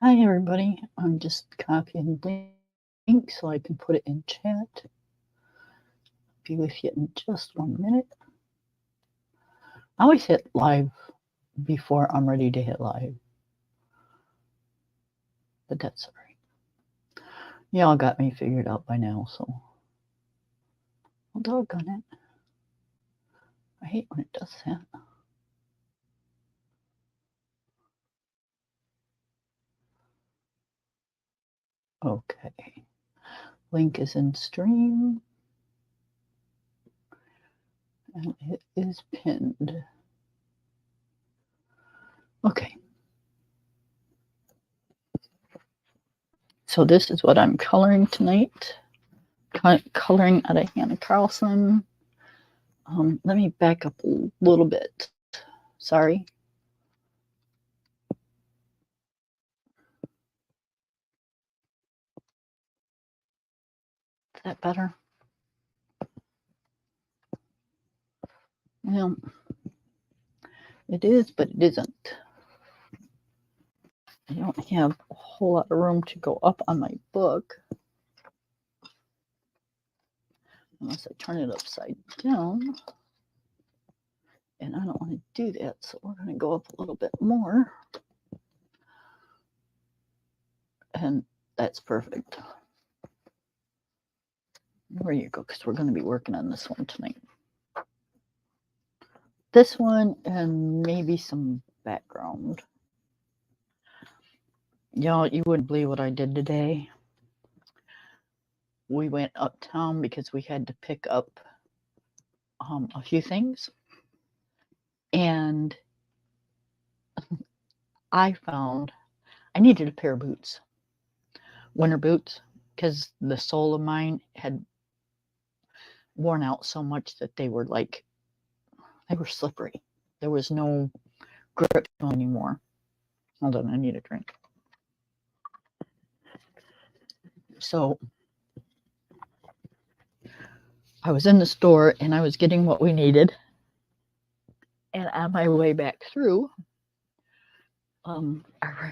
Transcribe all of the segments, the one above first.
Hi, everybody. I'm just copying the link so I can put it in chat. Be with you in just 1 minute. I always hit live before I'm ready to hit live, but that's all right. Y'all got me figured out by now, so well, doggone it. I hate when it does that. Okay. Link is in stream and it is pinned. Okay. So this is what I'm coloring tonight. Coloring out of Hanna Karlzon. Let me back up a little bit. Sorry. Is that better? Well, it is, but it isn't. I don't have a whole lot of room to go up on my book unless I turn it upside down. And I don't want to do that, so we're going to go up a little bit more. And that's perfect. There you go, because we're going to be working on this one tonight. This one and maybe some background. Y'all, you wouldn't believe what I did today. We went uptown because we had to pick up a few things. And I found I needed a pair of boots, winter boots, because the sole of mine had worn out so much that they were slippery. There was no grip anymore. Hold on, I need a drink. So I was in the store and I was getting what we needed. And on my way back through, I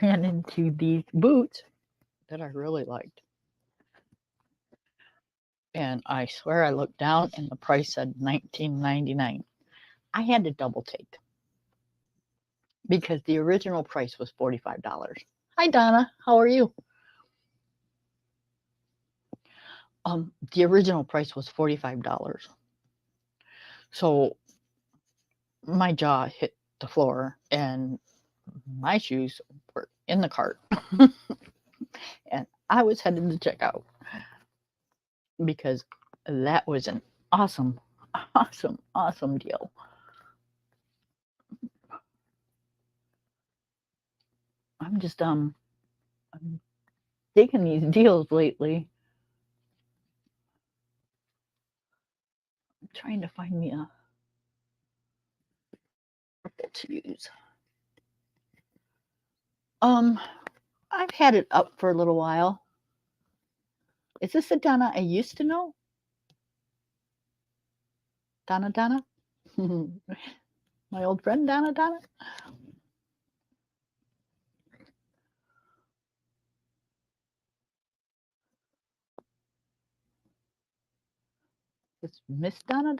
ran into these boots that I really liked. And I swear I looked down and the price said $19.99. I had to double take because the original price was $45. Hi, Donna. How are you? The original price was $45. So my jaw hit the floor and my shoes were in the cart. And I was headed to checkout because that was an awesome, awesome deal. I'm just I'm digging these deals lately. I'm trying to find me a purple to use. I've had it up for a little while. Is this a Donna I used to know? Donna? My old friend Donna? It's Miss Donna?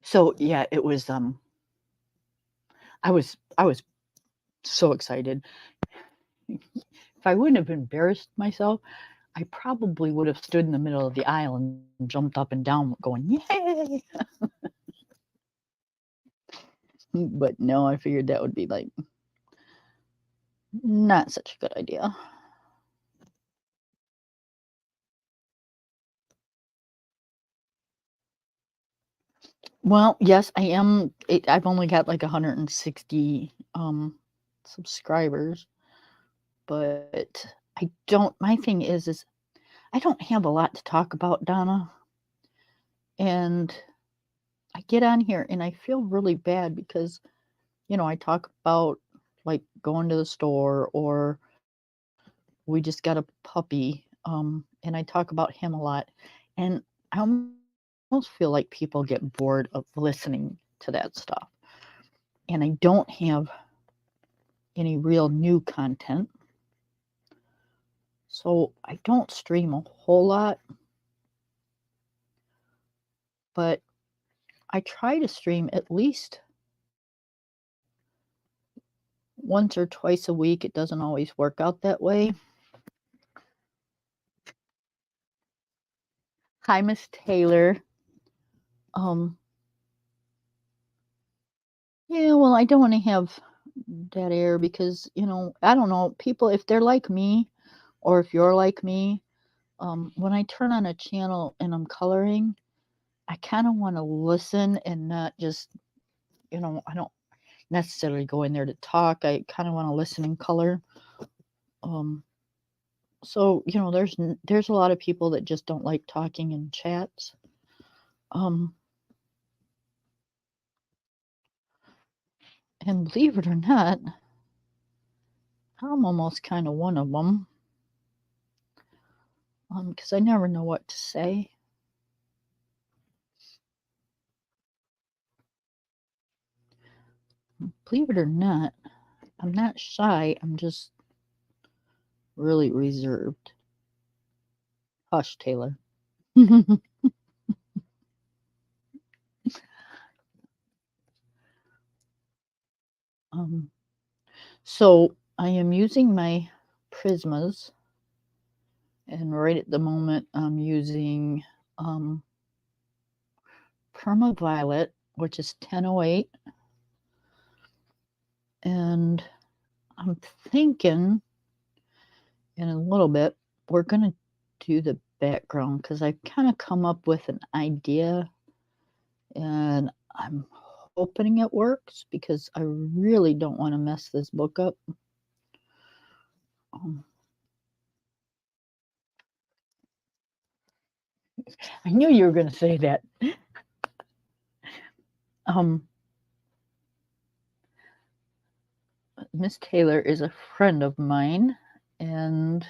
So yeah, it was I was so excited. If I wouldn't have embarrassed myself, I probably would have stood in the middle of the aisle and jumped up and down going, "Yay!" But no, I figured that would be like not such a good idea. Well, yes, I am. I've only got like 160 subscribers, but I don't. My thing is I don't have a lot to talk about, Donna, and I get on here and I feel really bad because I talk about like going to the store or we just got a puppy, and I talk about him a lot, and I almost feel like people get bored of listening to that stuff. And I don't have any real new content. So I don't stream a whole lot, but I try to stream at least once or twice a week. It doesn't always work out that way. Hi, Miss Taylor. Um, yeah, well, I don't want to have dead air because, I don't know, people, if they're like me or if you're like me, when I turn on a channel and I'm coloring, I kind of want to listen and not just, I don't necessarily go in there to talk. I kind of want to listen and color. Um, so there's a lot of people that just don't like talking in chats. Um, and believe it or not, I'm almost kind of one of them. Because I never know what to say. Believe it or not, I'm not shy. I'm just really reserved. Hush, Taylor. um, so I am using my Prismas, and right at the moment I'm using Perma Violet, which is 1008, and I'm thinking in a little bit we're gonna do the background because I've kind of come up with an idea, and I'm hoping it works because I really don't want to mess this book up. I knew you were going to say that. Miss Taylor is a friend of mine and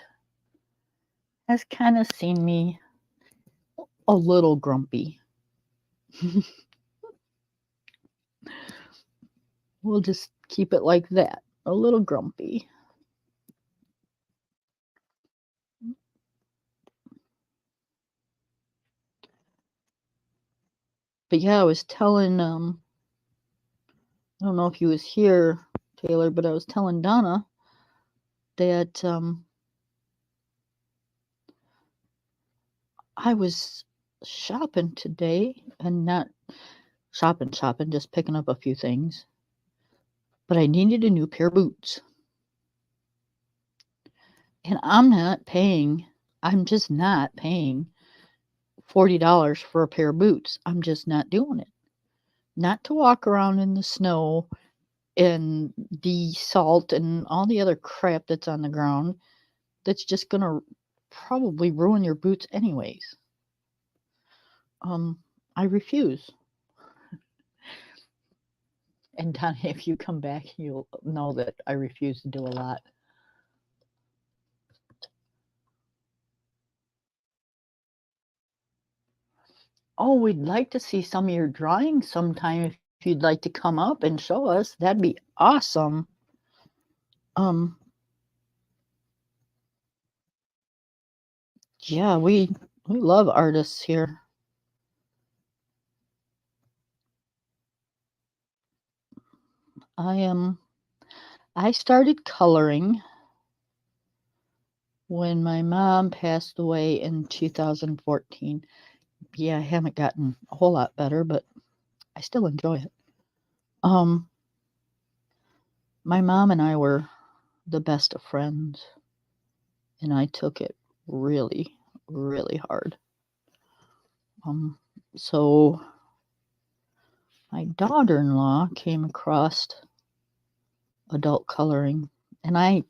has kind of seen me a little grumpy. We'll just keep it like that, a little grumpy. But yeah, I was telling, I don't know if you was here, Taylor, but I was telling Donna that I was shopping today, and not shopping, just picking up a few things. But I needed a new pair of boots. And I'm just not paying $40 for a pair of boots. I'm just not doing it. Not to walk around in the snow and the salt and all the other crap that's on the ground that's just going to probably ruin your boots anyways. I refuse. And Donna, if you come back, you'll know that I refuse to do a lot. Oh, we'd like to see some of your drawings sometime. If you'd like to come up and show us, that'd be awesome. Yeah, we love artists here. I started coloring when my mom passed away in 2014. Yeah, I haven't gotten a whole lot better, but I still enjoy it. My mom and I were the best of friends, and I took it really, really hard. So my daughter-in-law came across adult coloring, and I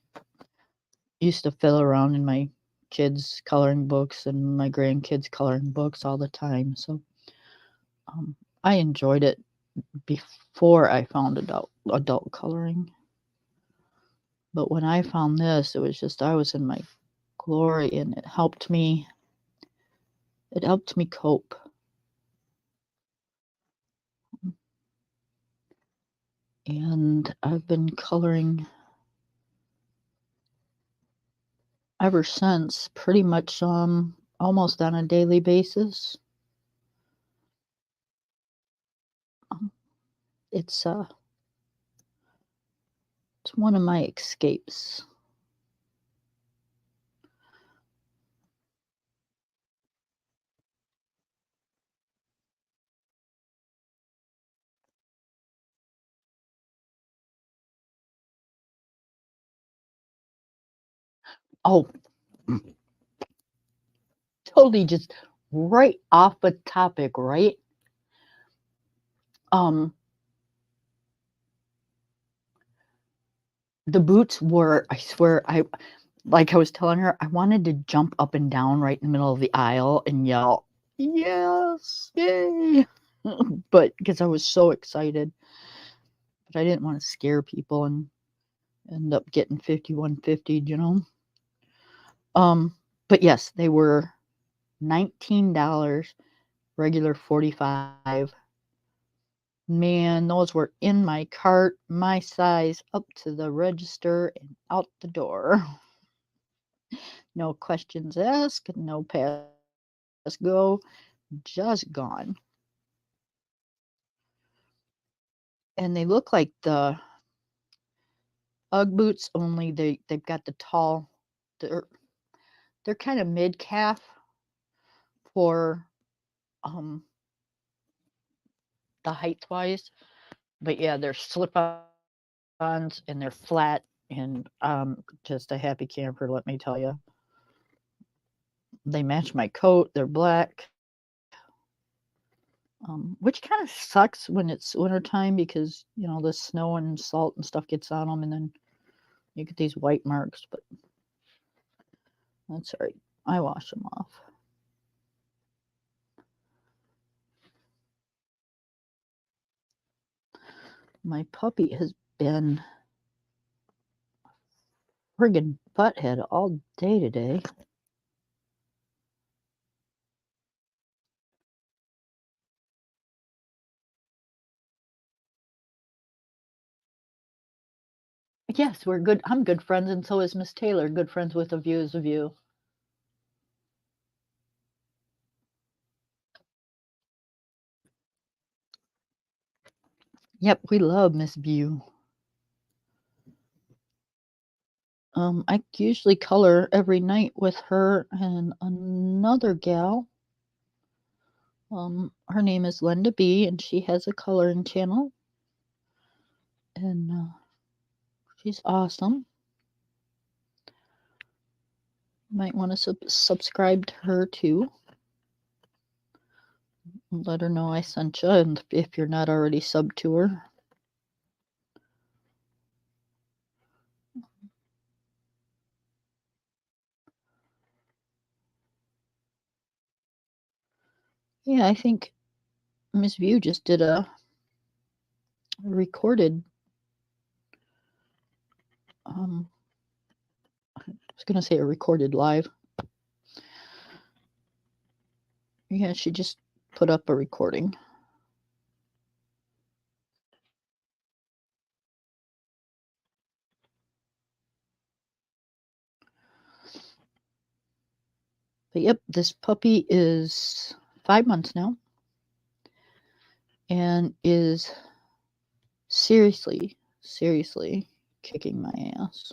used to fiddle around in my kids' coloring books and my grandkids' coloring books all the time. So I enjoyed it before I found adult coloring. But when I found this, it was just I was in my glory, and it helped me cope. and I've been coloring ever since, pretty much almost on a daily basis. Um, it's it's one of my escapes. Oh, totally just right off the topic, right? Um, the boots were, I swear, like I was telling her, I wanted to jump up and down right in the middle of the aisle and yell, "Yes, yay!" But because I was so excited, but I didn't want to scare people and end up getting 5150, you know. Um, but yes, they were $19, regular 45. Man, those were in my cart, my size, up to the register and out the door. No questions asked, no pass go, just gone. And they look like the Ugg boots, only they've got the tall. They're they're kind of mid calf for um the height wise, but yeah, they're slip-ons and they're flat and just a happy camper. Let me tell you, they match my coat. They're black. Which kind of sucks when it's wintertime because the snow and salt and stuff gets on them, and then you get these white marks. But that's all right. I wash them off. My puppy has been friggin' butthead all day today. Yes, we're good. I'm good friends, and so is Miss Taylor. Good friends with a view is a view. Yep, we love Miss View. I usually color every night with her and another gal. Her name is Linda B, and she has a coloring channel, and she's awesome. You might want to subscribe to her too. Let her know I sent you, and if you're not already sub to her. Yeah, I think Miss View just did a recorded. I was gonna say a recorded live. Yeah, she just put up a recording. But yep, this puppy is 5 months now and is seriously, seriously kicking my ass.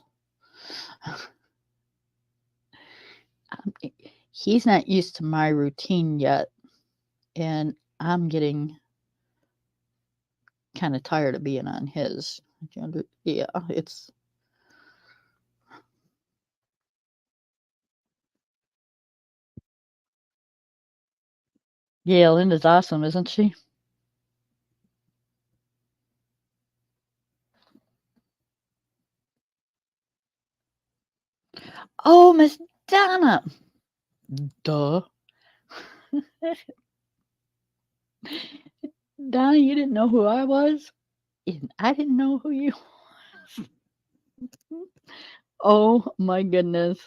He's not used to my routine yet, and I'm getting kind of tired of being on his. Yeah, it's. Yeah, Linda's awesome, isn't she? Oh, Miss Donna. Duh. Donna, you didn't know who I was? And I didn't know who you. Oh my goodness.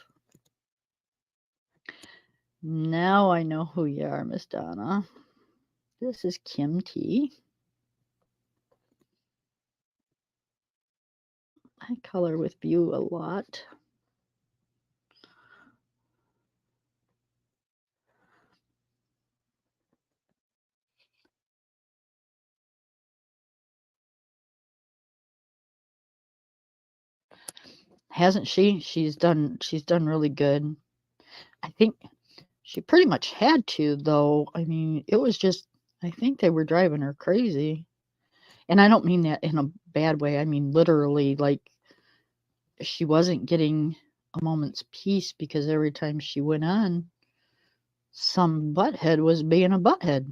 Now I know who you are, Miss Donna. This is Kim T. I color with View a lot. Hasn't she? She's done really good. I think she pretty much had to, though. I mean, it was just I think they were driving her crazy. And I don't mean that in a bad way. I mean literally, like, she wasn't getting a moment's peace because every time she went on, some butthead was being a butthead.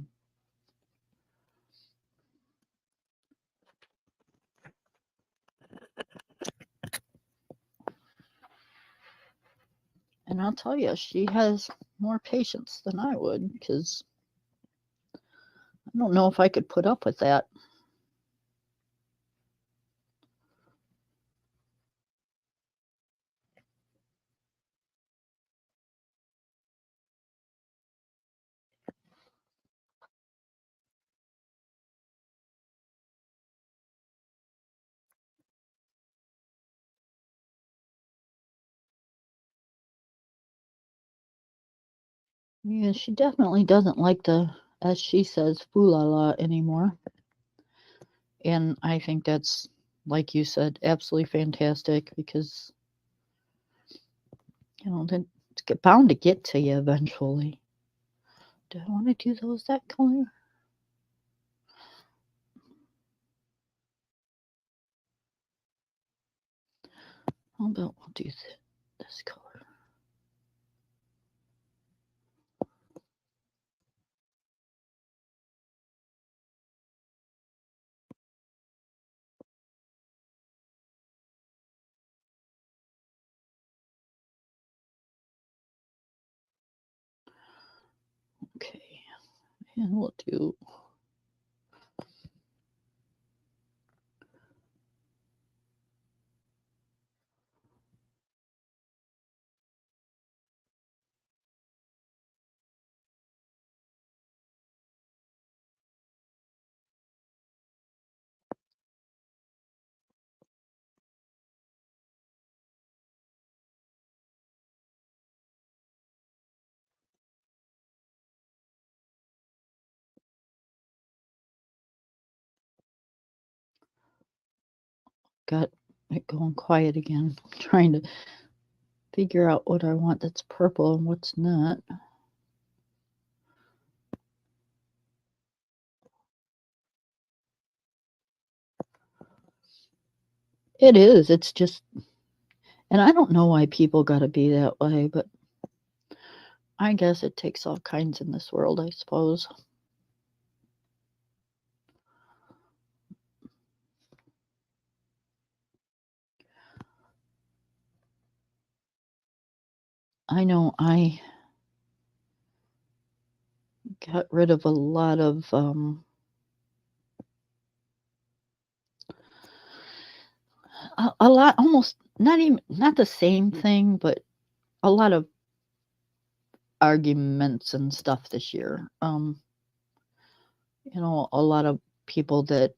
And I'll tell you, she has more patience than I would because I don't know if I could put up with that. Yeah, she definitely doesn't like the, as she says, foo la la anymore. And I think that's, like you said, absolutely fantastic because, it's bound to get to you eventually. Do I want to do those that color? How about we'll do this color? Okay, and we'll do. Got it going quiet again. I'm trying to figure out what I want that's purple and what's not. It is. It's just, and I don't know why people got to be that way, but I guess it takes all kinds in this world, I suppose. I know I got rid of a lot of, a lot, almost not even, not the same thing, but a lot of arguments and stuff this year. A lot of people that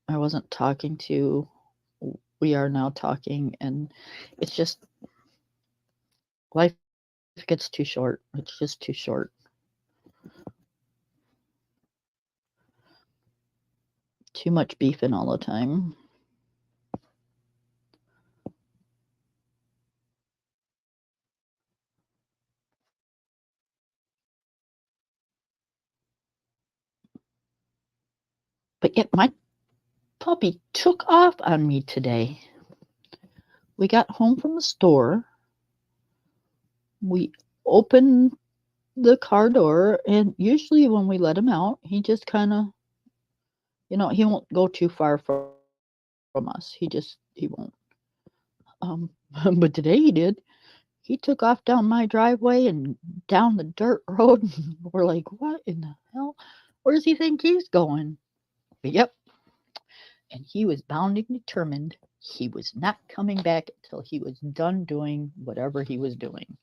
I wasn't talking to, we are now talking, and it's just life gets too short. It's just too short. Too much beefing all the time. But yet my puppy took off on me today. We got home from the store. We opened the car door, and usually when we let him out, he just kind of, he won't go too far from us. He won't. Um, but today he did. He took off down my driveway and down the dirt road. We're like, what in the hell? Where does he think he's going? But yep. And he was bound and determined he was not coming back until he was done doing whatever he was doing.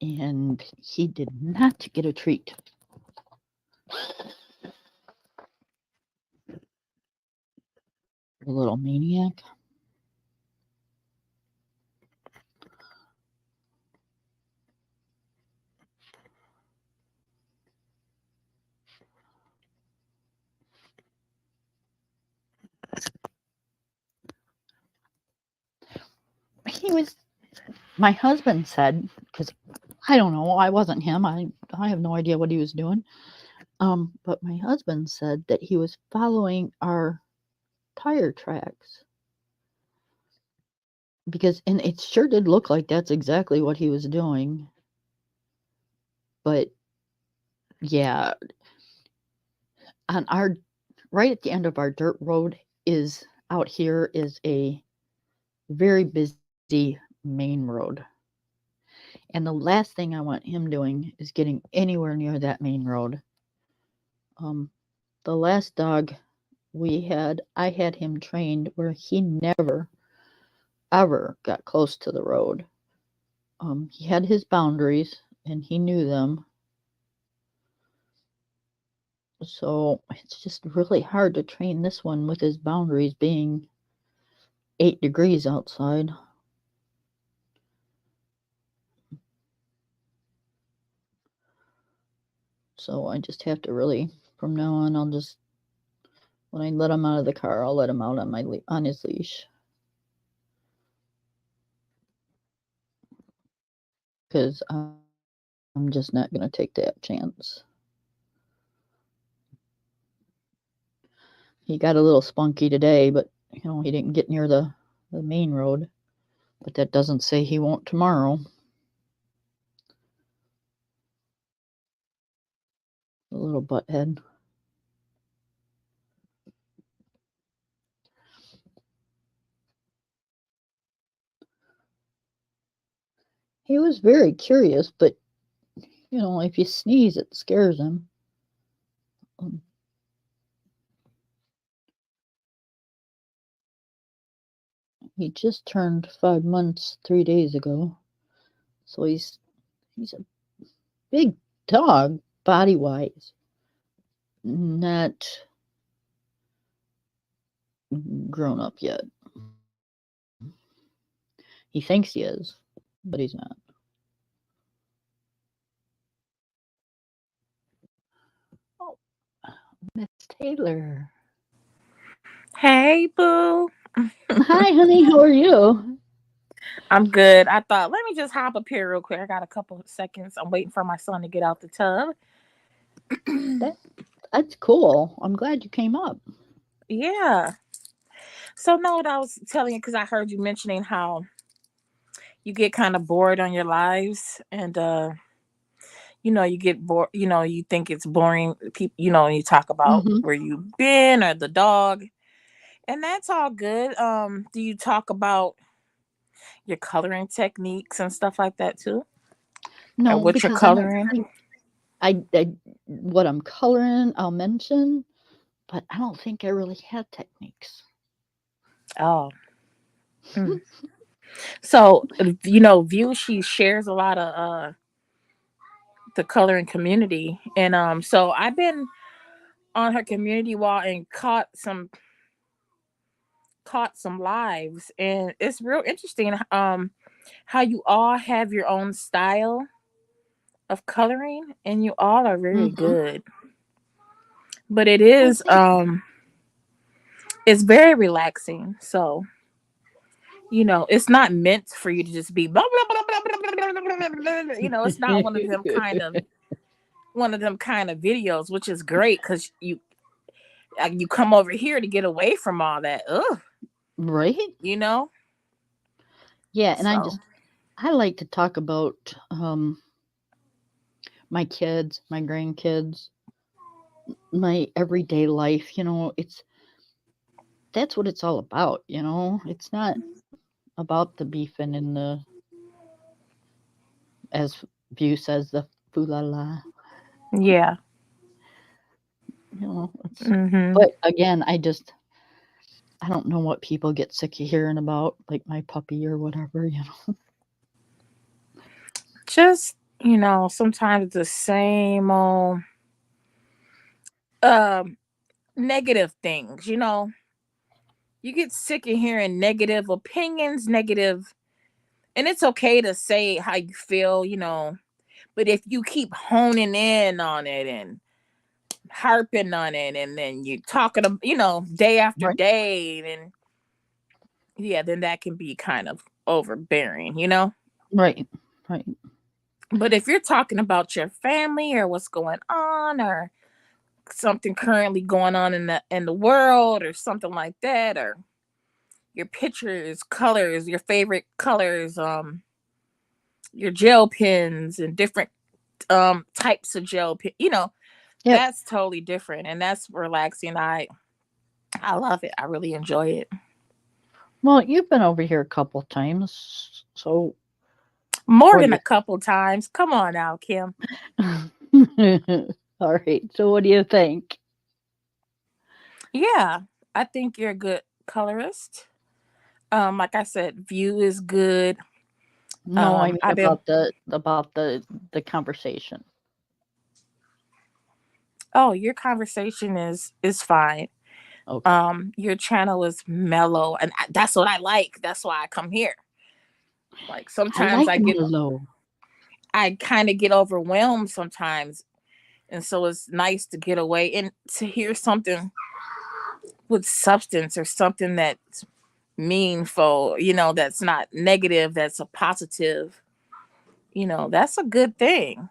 And he did not get a treat. A little maniac. He was, my husband said, because I don't know, I wasn't him. I have no idea what he was doing. But my husband said that he was following our tire tracks because, and it sure did look like that's exactly what he was doing. But yeah, on our, right at the end of our dirt road is, out here is a very busy main road. And the last thing I want him doing is getting anywhere near that main road. Um, the last dog we had, I had him trained where he never, ever got close to the road. He had his boundaries and he knew them. So it's just really hard to train this one with his boundaries being 8 degrees outside. So I just have to really, from now on, I'll just, when I let him out of the car, I'll let him out on on his leash because I'm just not going to take that chance. He got a little spunky today, but he didn't get near the main road. But that doesn't say he won't tomorrow. A little butthead. He was very curious, but if you sneeze, it scares him. Um, he just turned 5 months 3 days ago, so he's a big dog body wise, not grown up yet. He thinks he is, but he's not. Oh, Miss Taylor. Hey, boo. Hi, honey. How are you? I'm good. I thought, let me just hop up here real quick. I got a couple of seconds. I'm waiting for my son to get out the tub. That that's cool. I'm glad you came up. Yeah. So, no, what I was telling you, because I heard you mentioning how you get kind of bored on your lives. And, you get bored, you think it's boring. People, you talk about Hmm. where you've been or the dog. And that's all good. Do you talk about your coloring techniques and stuff like that too? Or No, what you're because I don't coloring? think I what I'm coloring, I'll mention, but I don't think I really have techniques. Oh. Mm. So, View, she shares a lot of the coloring community. And so I've been on her community wall and caught some lives, and it's real interesting how you all have your own style of coloring and you all are very Hmm. good. But Well, thank you. it's very relaxing. So, it's not meant for you to just be blah blah blah blah blah blah blah, blah, blah. It's not one of them kind of videos, which is great because you come over here to get away from all that. Ugh, Right? you know. Yeah, and So I like to talk about my kids, my grandkids, my everyday life. That's what it's all about. It's not about the beefing and the, as View says, the foo la la. yeah. It's, Hmm. but again, I don't know what people get sick of hearing about, like my puppy or whatever. Just sometimes the same old um negative things. You get sick of hearing negative opinions, negative, and it's okay to say how you feel, but if you keep honing in on it and harping on it, and then you talking, day after Right. day, and yeah, then that can be kind of overbearing. Right. Right. But if you're talking about your family or what's going on, or something currently going on in the world, or something like that, or your pictures, colors, your favorite colors, your gel pens and different types of gel pen, Yep. that's totally different, and that's relaxing. I love it. I really enjoy it. Well, you've been over here a couple times, so More what do than a you couple times. Come on now, Kim. All right. So what do you think? Yeah, I think you're a good colorist. Like I said, view is good. No, I mean I've been. about the conversation. Oh, your conversation is fine. Okay. Your channel is mellow, and that's what I like. That's why I come here. Like I sometimes like I mellow. I kind of get overwhelmed sometimes, and so it's nice to get away and to hear something with substance, or something that's meaningful. That's not negative. That's a positive. That's a good thing.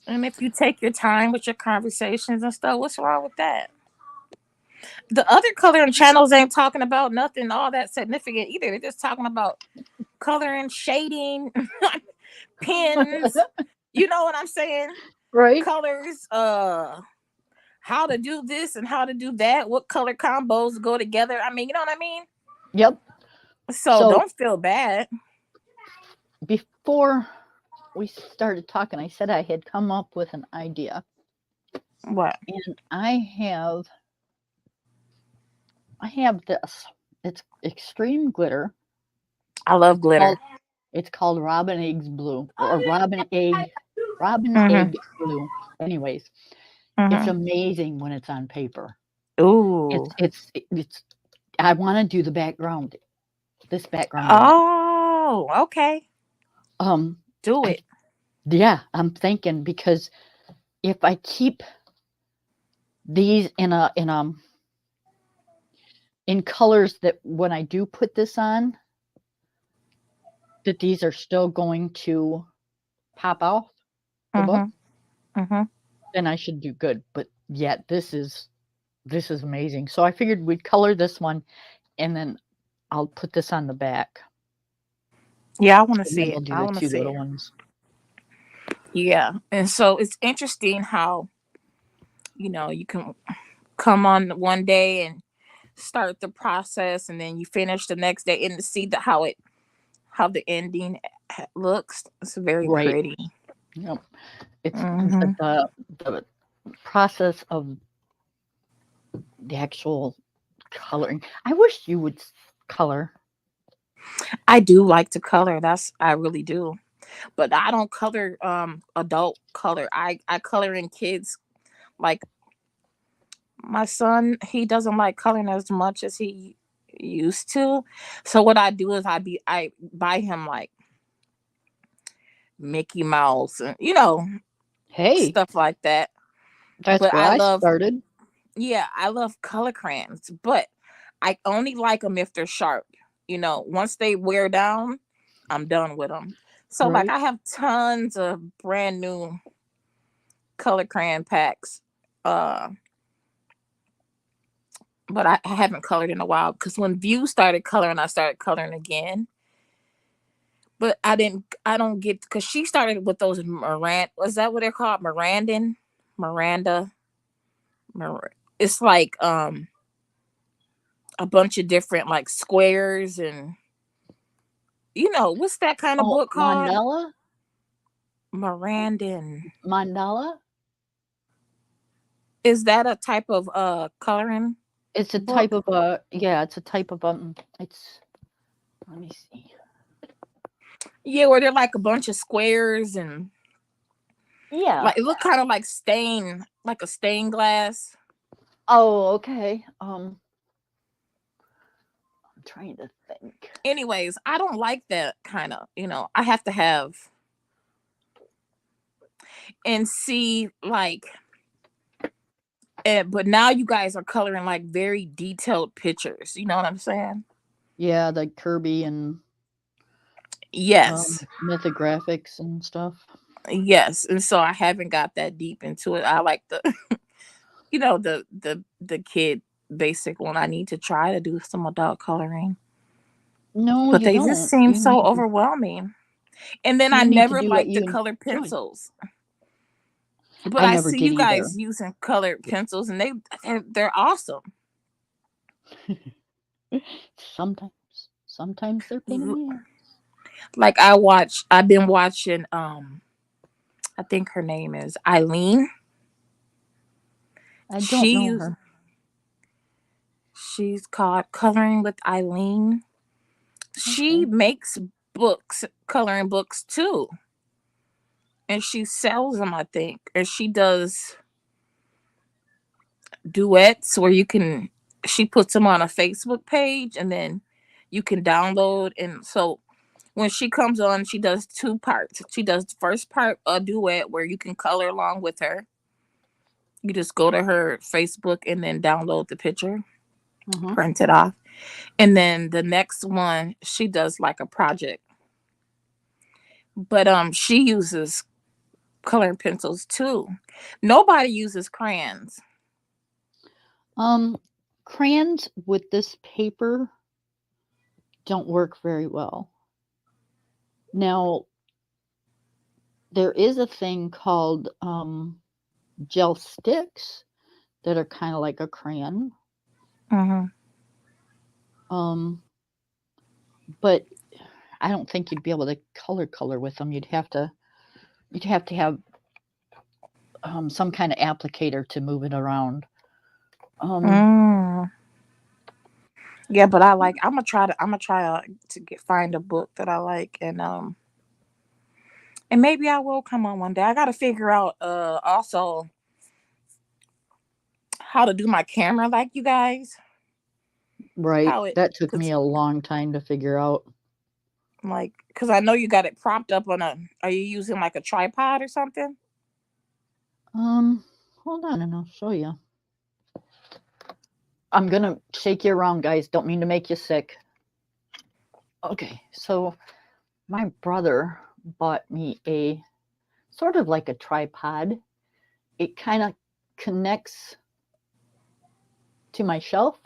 And if you take your time with your conversations and stuff, what's wrong with that? The other coloring channels ain't talking about nothing all that significant either. They're just talking about coloring, shading, pens. You know what I'm saying? Right? Colors, how to do this and how to do that, what color combos go together. I mean, you know what I mean? Yep. So So don't feel bad. before we started talking, I said I had come up with an idea, What? and I have this. It's extreme glitter. I love It's glitter. called it's called Robin Eggs Blue or Robin Egg Mm-hmm. Blue. Anyways, it's Mm-hmm. amazing when it's on paper. It's Ooh. it's it's I want to do the background, this background in it. Oh, okay. Um Do I it. Yeah, I'm thinking because if I keep these in colors that when I do put this on, that these are still going to pop off the book, Mm-hmm. Mm-hmm. then I should do good. But yet this is amazing. So I figured we'd color this one and then I'll put this on the back. Yeah, I want to And then see we'll it. do I the want to two see little it. ones. Yeah. And so it's interesting how, you can come on one day and start the process, and then you finish the next day, and to see how the ending looks. It's very Right. pretty. Yep. It's Hmm. the process of the actual coloring. I wish you would color. I do like to color. I really do. But I don't color adult color. I color in kids. Like my son, he doesn't like coloring as much as he used to. So what I do is I buy him like Mickey Mouse and Hey, stuff like that. that's But where I I love, started. yeah, I love color crayons, but I only like them if they're sharp. Once they wear down, I'm done with them. So like Right. I have tons of brand new color crayon packs. Uh but I haven't colored in a while because when View started coloring, I started coloring again. But I don't get, because she started with those was that what they're called? Miranda. It's like a bunch of different like squares, and what's that kind of Oh, book called? mandala? Mirandin. Mandala? Is that a type of coloring It's a type book? of it's a type of it's let me see. Yeah, where they're like a bunch of squares, and Yeah. like it look kind of like a stained glass. Oh, okay. trying to think. Anyways, I don't like that kind of, I have to have and see like but now you guys are coloring like very detailed pictures. You know what I'm saying? Yeah, the Kirby and Yes. mythographics and stuff. Yes. And so I haven't got that deep into it. I like the the kid basic one. I need to try to do some adult coloring. No, But you they just don't. seem so overwhelming. And then I You need to never do what liked the you color enjoy. pencils. But I I never see did you either. guys using colored pencils and they're awesome. Sometimes they're pain in the ass. Like I've been watching I think her name is Eileen. I don't She know use her. she's called Coloring with Eileen. She Okay. makes books, coloring books too. And she sells them, I think. And she does duets where she puts them on a Facebook page and then you can download. And so when she comes on, she does two parts. She does the first part, a duet where you can color along with her. You just go to her Facebook and then download the picture, Uh-huh. print it off. And then the next one, she does like a project. But she uses coloring pencils too. Nobody uses crayons. Um, Crayons with this paper don't work very well. Now, there is a thing called gel sticks that are kind of like a crayon. Mm-hmm. Um, but I don't think you'd be able to color with them. You'd have to have some kind of applicator to move it around. Um, Mm. Yeah, but I'm gonna try to find a book that I like and maybe I will come on one day. I got to figure out also how to do my camera like you guys. right. How it That took me cuz a long time to figure out. cuz I know you got it propped up on a are you using like a tripod or something? Um, Hold on and I'll show you. I'm gonna shake you around, guys. Don't mean to make you sick. Okay, so my brother bought me a sort of like a tripod. It kind of connects to my shelf.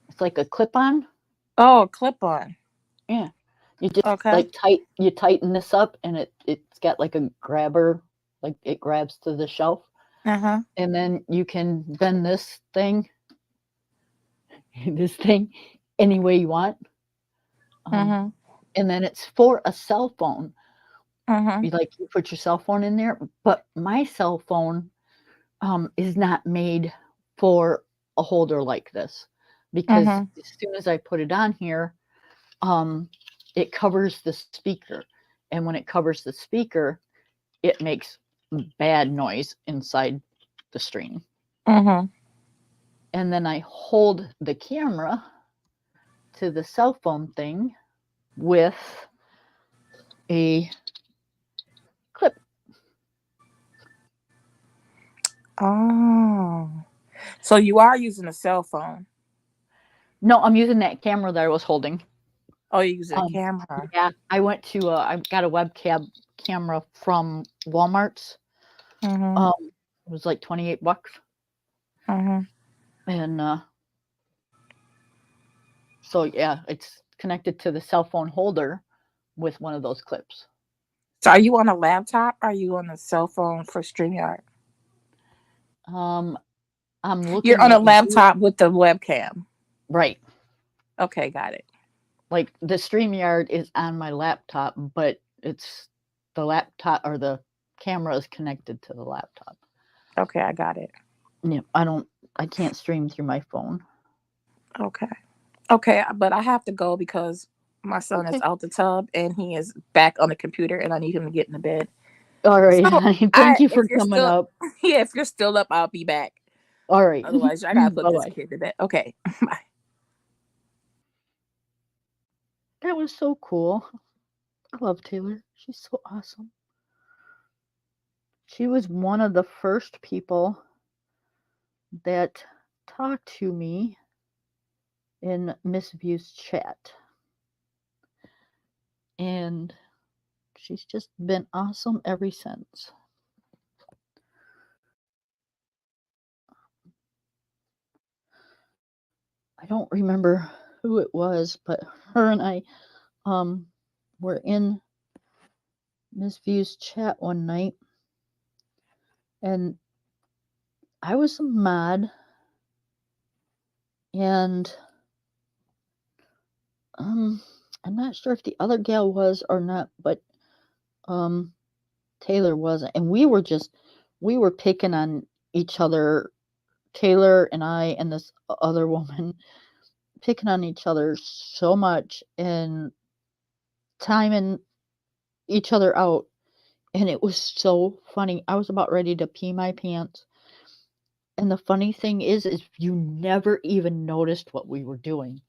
It's like a clip-on. Oh, clip on. Yeah. You just Okay. like you tighten this up and it's got like a grabber, like it grabs to the shelf. Uh-huh. And then you can bend this thing any way you want. Um, Mhm. and then it's for a cell phone. Mhm. You put your cell phone in there, but my cell phone is not made for a holder like this because Mhm. as soon as I put it on here, um, it covers the speaker, and when it covers the speaker, it makes bad noise inside the stream. Mhm. And then I hold the camera to the cell phone thing with a clip. Oh. So you are using a cell phone. No, I'm using that camera that I was holding. Oh, you're using a Um, camera. yeah, I got a webcam camera from Walmart's. Mhm. Um, it was like $28, Mhm. and so yeah, it's connected to the cell phone holder with one of those clips. So are you on a laptop? Or are you on a cell phone for StreamYard? Um, I'm You're looking on a at you, laptop with the webcam. right? Okay, got it. Like the StreamYard is on my laptop, but it's the laptop or the camera is connected to the laptop. Okay, I got it. Yeah, I can't stream through my phone. Okay. Okay, but I have to go because my son is Okay. out the tub and he is back on the computer and I need him to get in the bed. All right, So honey. I Thank you if for you're coming still up. yeah, if you're still up, I'll be back. All right. Otherwise I gotta put Bye this bye. kid to bed. Okay. Bye. that was so cool. I love Taylor. She's so awesome. She was one of the first people that talked to me in Miss View's chat. And she's just been awesome ever since. I don't remember who it was, but her and I were in Miss View's chat one night, and I was a mod, and I'm not sure if the other gal was or not, but Taylor wasn't, and we were picking on each other, Taylor and I and this other woman, picking on each other so much and timing each other out, and it was so funny. I was about ready to pee my pants. And the funny thing is you never even noticed what we were doing.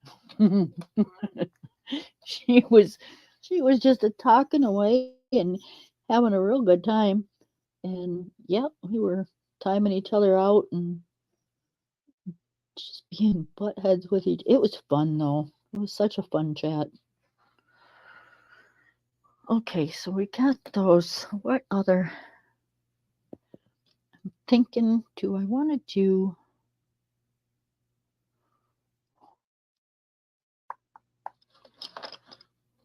she was she was just a talking away and having a real good time. And yeah, we were timing each other out and just being butt heads with each. It was fun though. It was such a fun chat. Okay, so we got those. What other thinking do I want to do?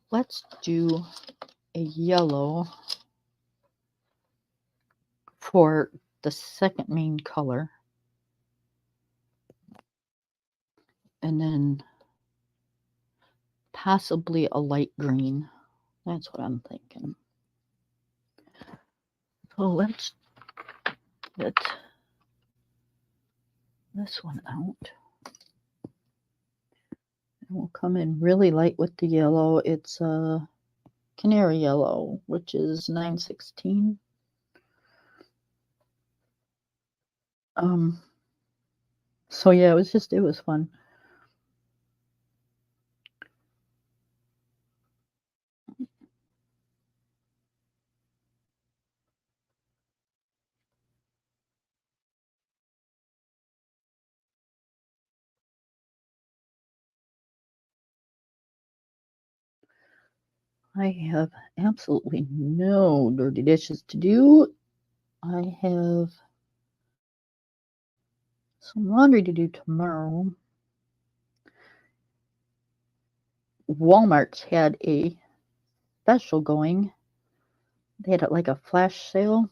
Let's do a yellow for the second main color. And then possibly a light green. That's what I'm thinking. So let's get this one out. And we'll come in really light with the yellow. It's a canary yellow, which is 916. So yeah, it was fun. I have absolutely no dirty dishes to do. I have some laundry to do tomorrow. Walmart's had a special going. They had like a flash sale,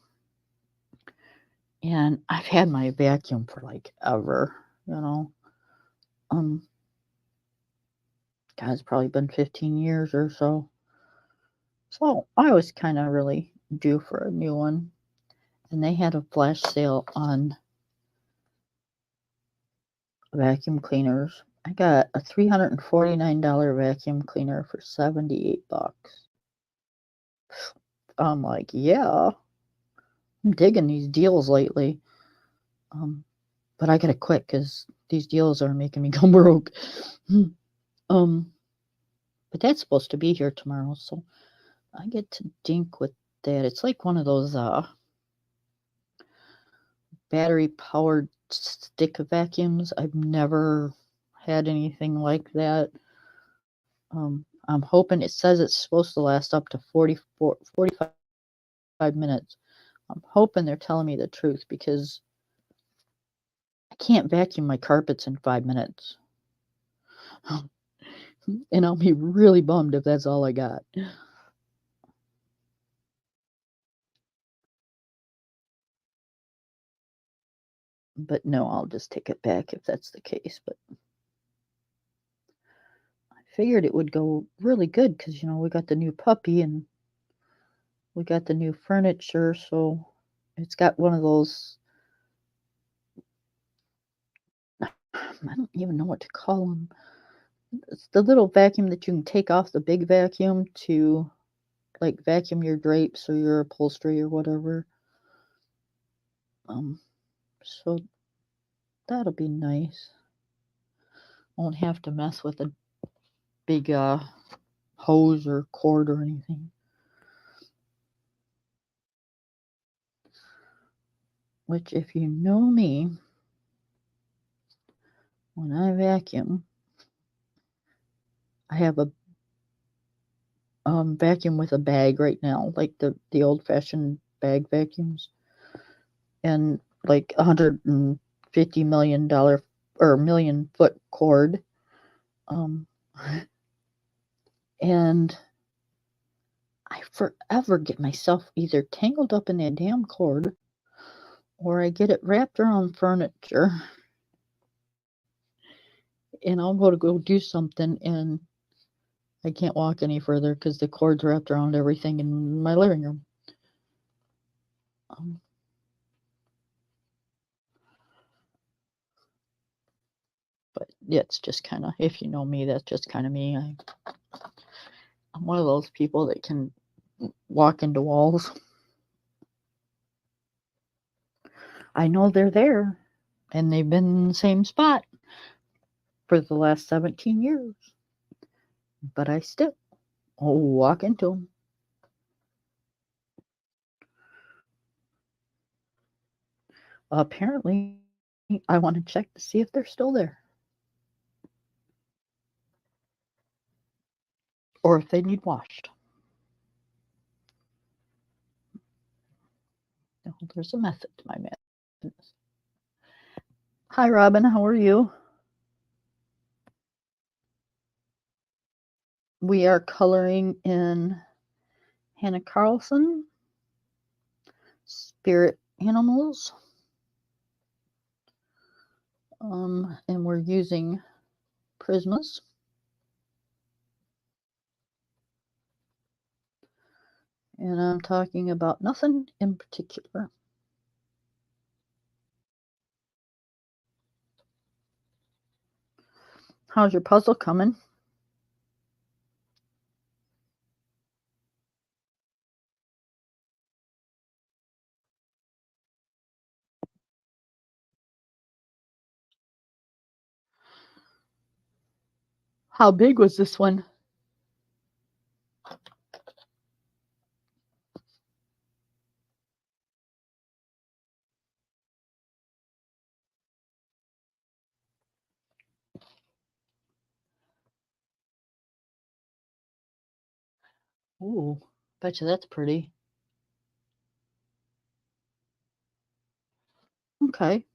and I've had my vacuum for like ever, you know. Um, God, it's probably been 15 years or so. So I was kind of really due for a new one, and they had a flash sale on vacuum cleaners. I got a $349 vacuum cleaner for $78. I'm like, yeah, I'm digging these deals lately. But I gotta quit because these deals are making me go broke. um, but that's supposed to be here tomorrow, so I get to dink with that. It's like one of those battery powered stick vacuums. I've never had anything like that. I'm hoping it says it's supposed to last up to 45 minutes. I'm hoping they're telling me the truth because I can't vacuum my carpets in 5 minutes. And I'll be really bummed if that's all I got. But no, I'll just take it back if that's the case. But I figured it would go really good because, we got the new puppy and we got the new furniture. So it's got one of those, I don't even know what to call them. It's the little vacuum that you can take off the big vacuum to like vacuum your drapes or your upholstery or whatever. So that'll be nice. Won't have to mess with a big hose or cord or anything. Which, if you know me, when I vacuum, I have a vacuum with a bag right now, like the old fashioned bag vacuums, and like $150 million or million-foot cord. Um, and I forever get myself either tangled up in that damn cord or I get it wrapped around furniture and I'll go do something and I can't walk any further because the cord's wrapped around everything in my living room. Um, but yeah, it's just kind of, if you know me, that's just kind of me. I'm one of those people that can walk into walls. I know they're there and they've been in the same spot for the last 17 years, but I still walk into them. Apparently, I want to check to see if they're still there or if they need washed. No, there's a method to my madness. Hi, Robin. How are you? We are coloring in Hanna Karlzon, Spirit Animals, and we're using Prismas. And I'm talking about nothing in particular. How's your puzzle coming? How big was this one? Ooh, bet you that's pretty. Okay.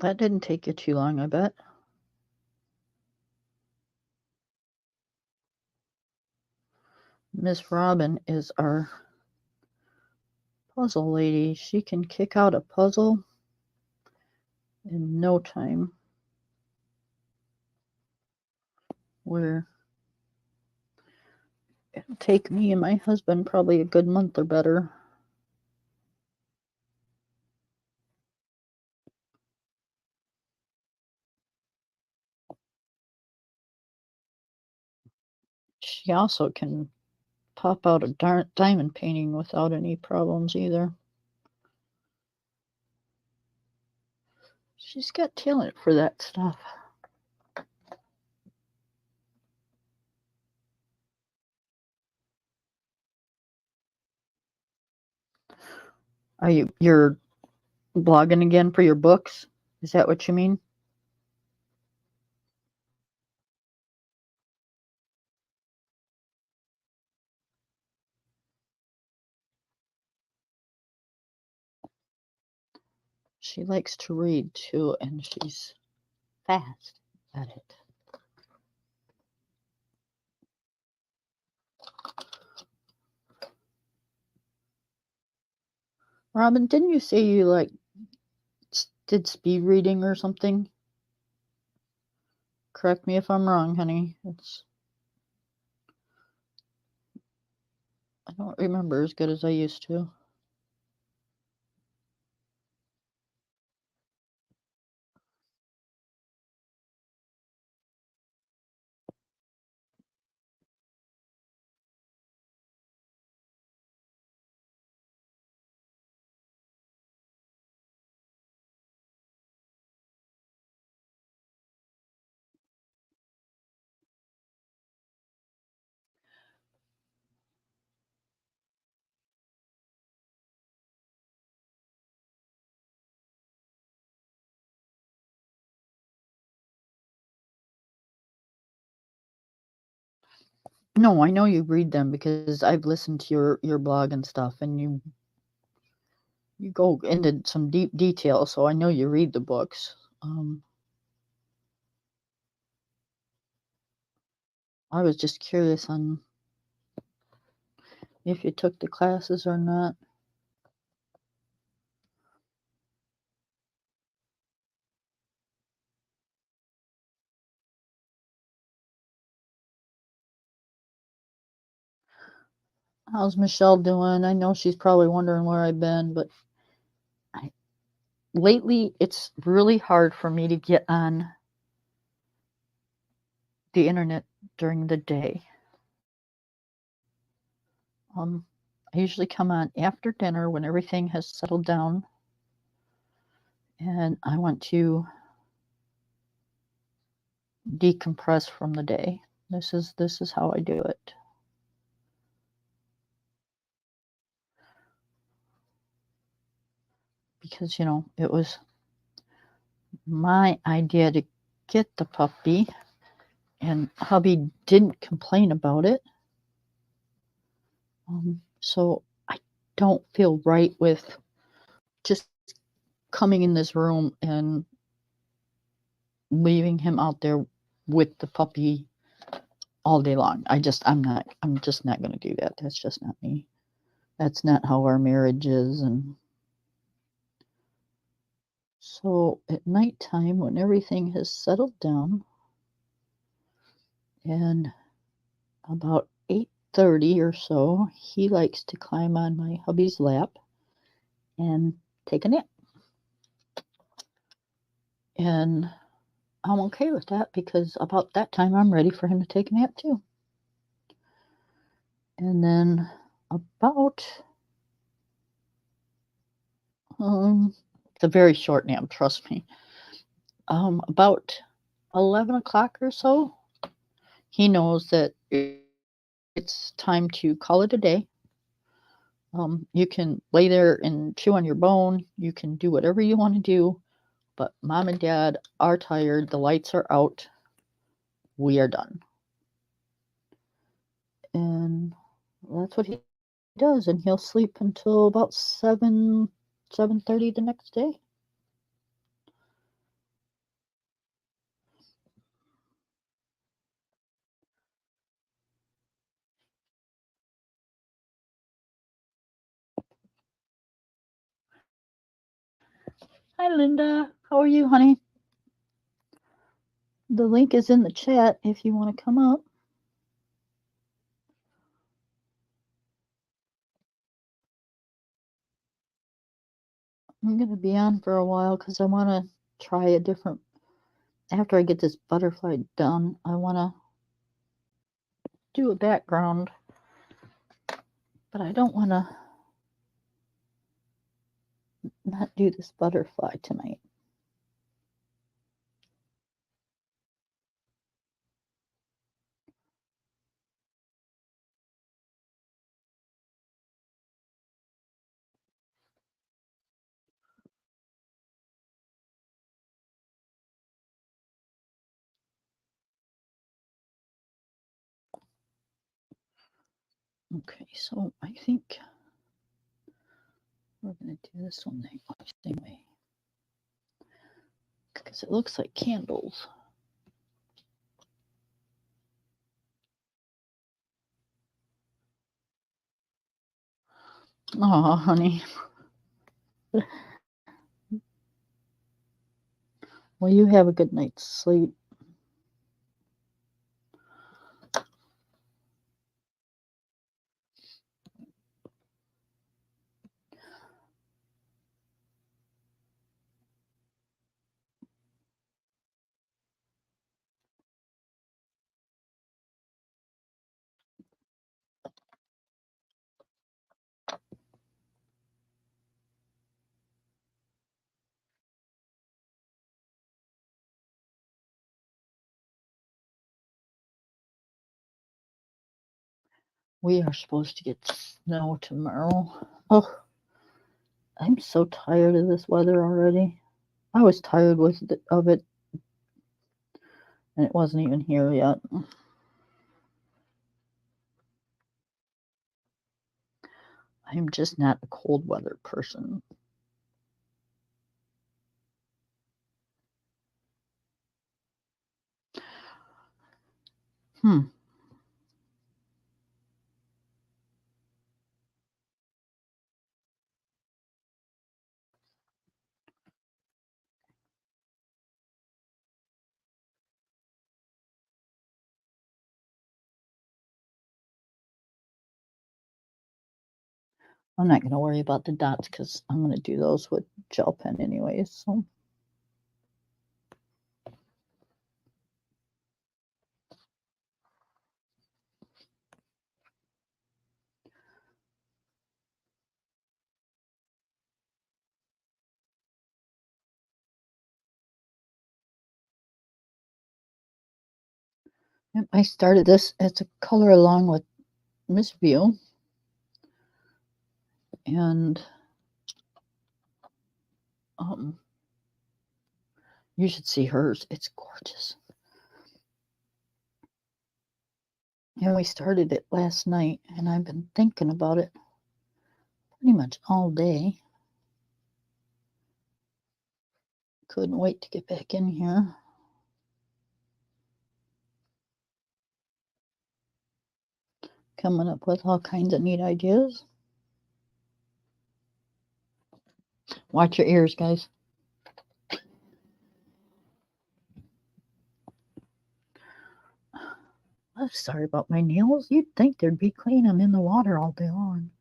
That didn't take you too long, I bet. Miss Robin is our puzzle lady. She can kick out a puzzle in no time. Where it'll take me and my husband probably a good month or better. She also can pop out a diamond painting without any problems either. She's got talent for that stuff. You're blogging again for your books? Is that what you mean? She likes to read too, and she's fast at it. Robin, didn't you say you did speed reading or something? Correct me if I'm wrong, honey. I don't remember as good as I used to. No, I know you read them because I've listened to your blog and stuff, and you go into some deep detail, so I know you read the books. I was just curious on if you took the classes or not. How's Michelle doing? I know she's probably wondering where I've been, but I, lately it's really hard for me to get on the internet during the day. I usually come on after dinner when everything has settled down, and I want to decompress from the day. This is how I do it. Because it was my idea to get the puppy, and hubby didn't complain about it. So I don't feel right with just coming in this room and leaving him out there with the puppy all day long. I'm just not going to do that. That's just not me. That's not how our marriage is. And so at nighttime, when everything has settled down, and about 8:30 or so, he likes to climb on my hubby's lap and take a nap. And I'm okay with that because about that time I'm ready for him to take a nap too. And then about it's a very short nap, trust me. About 11 o'clock or so, he knows that it's time to call it a day. You can lay there and chew on your bone. You can do whatever you want to do, but mom and dad are tired. The lights are out. We are done. And that's what he does. And he'll sleep until about 7:30 the next day. Hi, Linda. How are you, honey? The link is in the chat if you want to come up. I'm going to be on for a while because I want to try a different. After I get this butterfly done, I want to do a background, but I don't want to not do this butterfly tonight. Okay, so I think we're going to do this one the same way because it looks like candles. Oh, honey. Well, you have a good night's sleep. We are supposed to get snow tomorrow. Oh, I'm so tired of this weather already. I was tired of it, and it wasn't even here yet. I'm just not a cold weather person. Hmm. I'm not going to worry about the dots because I'm going to do those with gel pen anyways. So. Yep, I started this as a color along with Miss View, and you should see hers. It's gorgeous. And we started it last night, and I've been thinking about it pretty much all day. Couldn't wait to get back in here. Coming up with all kinds of neat ideas. Watch your ears, guys. I'm sorry about my nails. You'd think they'd be clean. I'm in the water all day long.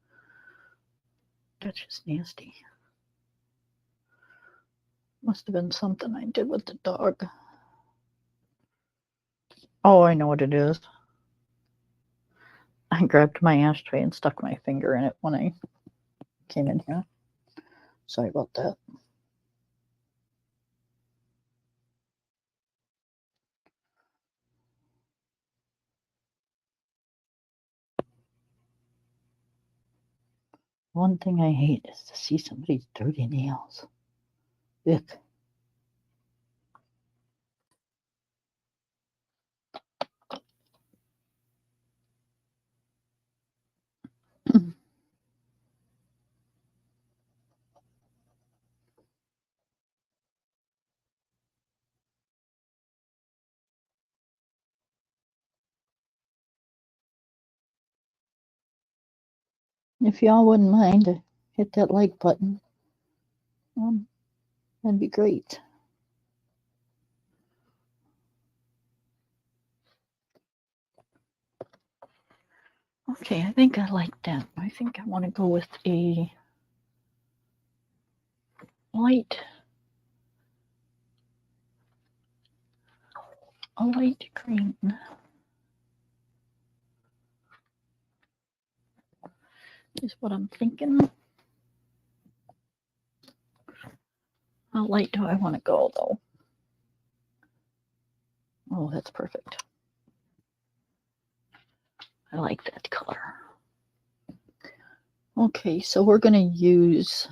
That's just nasty. Must have been something I did with the dog. Oh, I know what it is. I grabbed my ashtray and stuck my finger in it when I came in here. Sorry about that. One thing I hate is to see somebody's dirty nails. Ick. If y'all wouldn't mind to hit that like button, that'd be great. Okay, I think I like that. I think I want to go with a light green. Is what I'm thinking. How light do I want to go though? Oh, that's perfect. I like that color. Okay, so we're going to use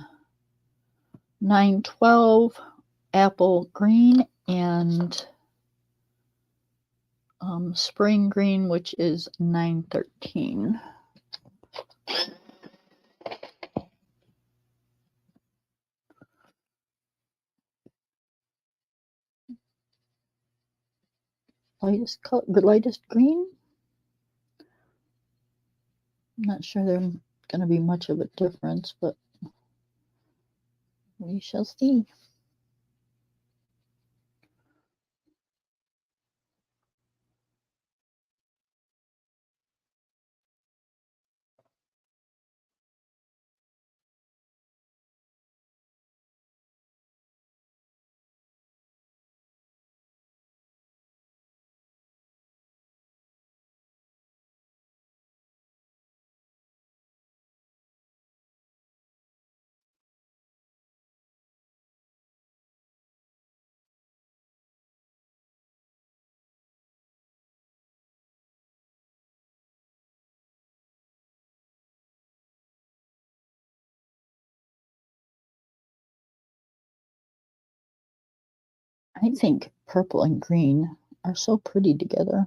912 apple green and spring green, which is 913. Lightest color, the lightest green. I'm not sure there's going to be much of a difference, but we shall see. I think purple and green are so pretty together.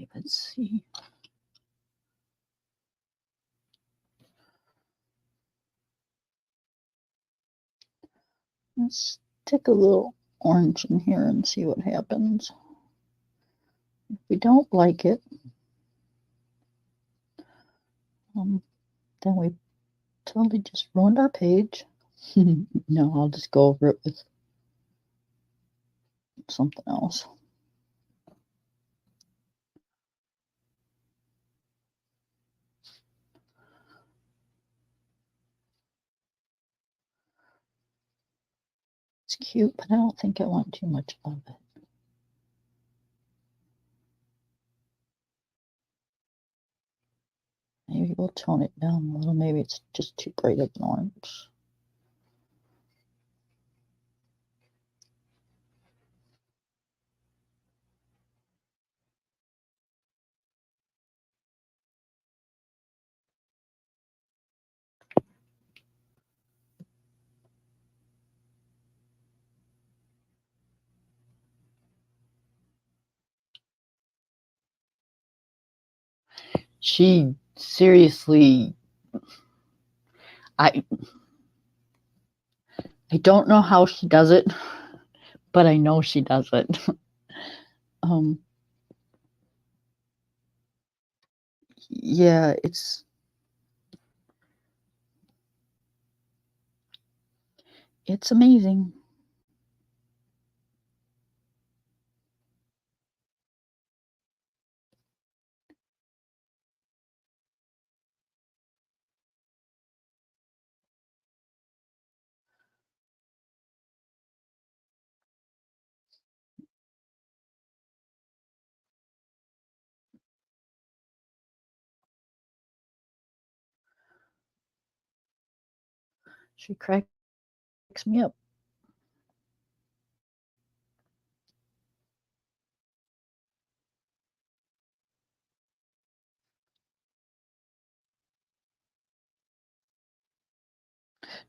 Okay, let's see. Let's stick a little orange in here and see what happens. If we don't like it, then we totally just ruined our page. No, I'll just go over it with something else. It's cute, but I don't think I want too much of it. Maybe we'll tone it down a little. Maybe it's just too bright of an orange. She seriously, I I don't know how she does it, but I know she does it. um, yeah, it's amazing. She cracks me up.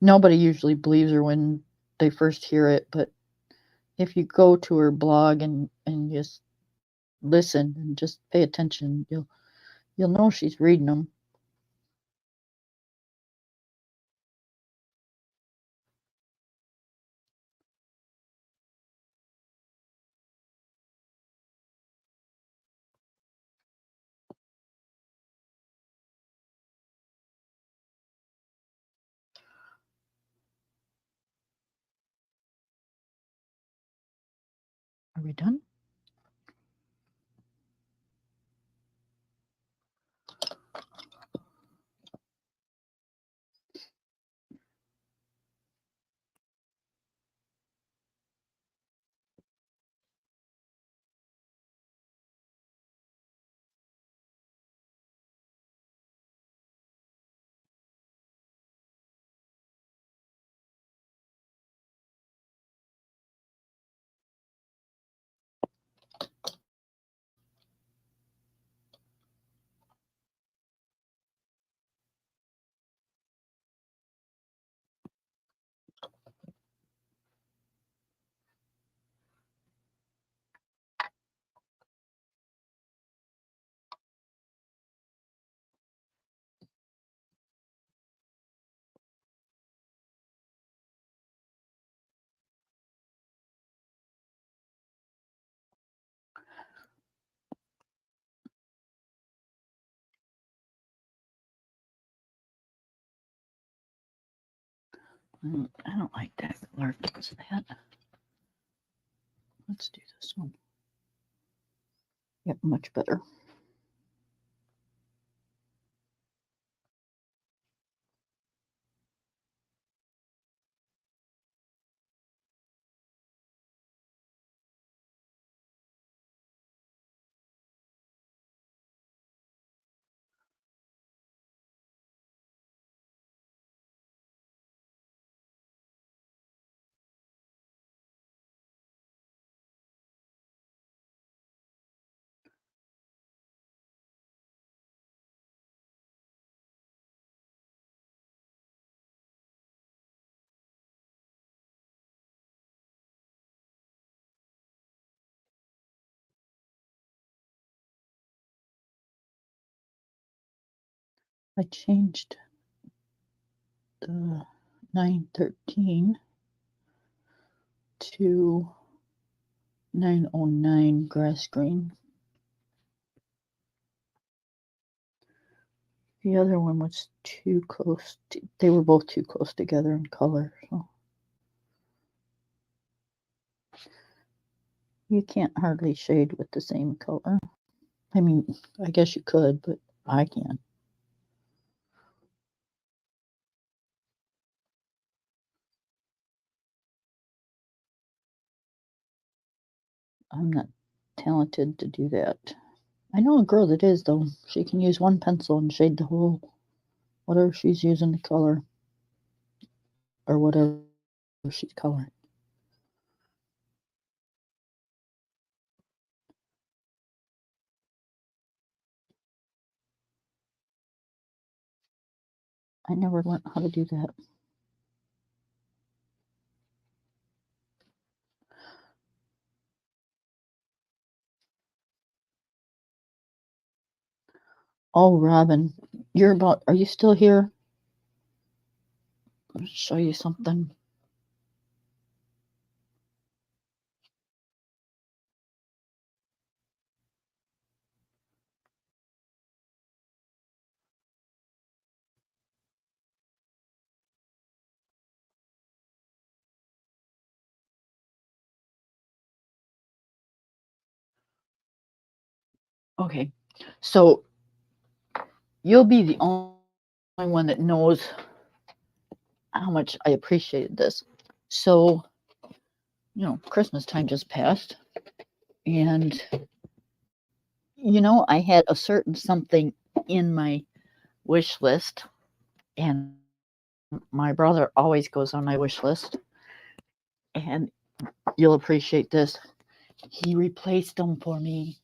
Nobody usually believes her when they first hear it, but if you go to her blog and just listen and just pay attention, you'll know she's reading them. Are we done? I don't like that color. What's that? Let's do this one. Yep, much better. I changed the 913 to 909 grass green. The other one was too close to, they were both too close together in color, so you can't hardly shade with the same color. I mean, I guess you could, but I can't. I'm not talented to do that. I know a girl that is, though. She can use one pencil and shade the whole, whatever she's using to color, or whatever she's coloring. I never learned how to do that. Oh, Robin, are you still here? I'll show you something. Okay, so you'll be the only one that knows how much I appreciated this. So, Christmas time just passed, and I had a certain something in my wish list, and my brother always goes on my wish list, and you'll appreciate this. He replaced them for me.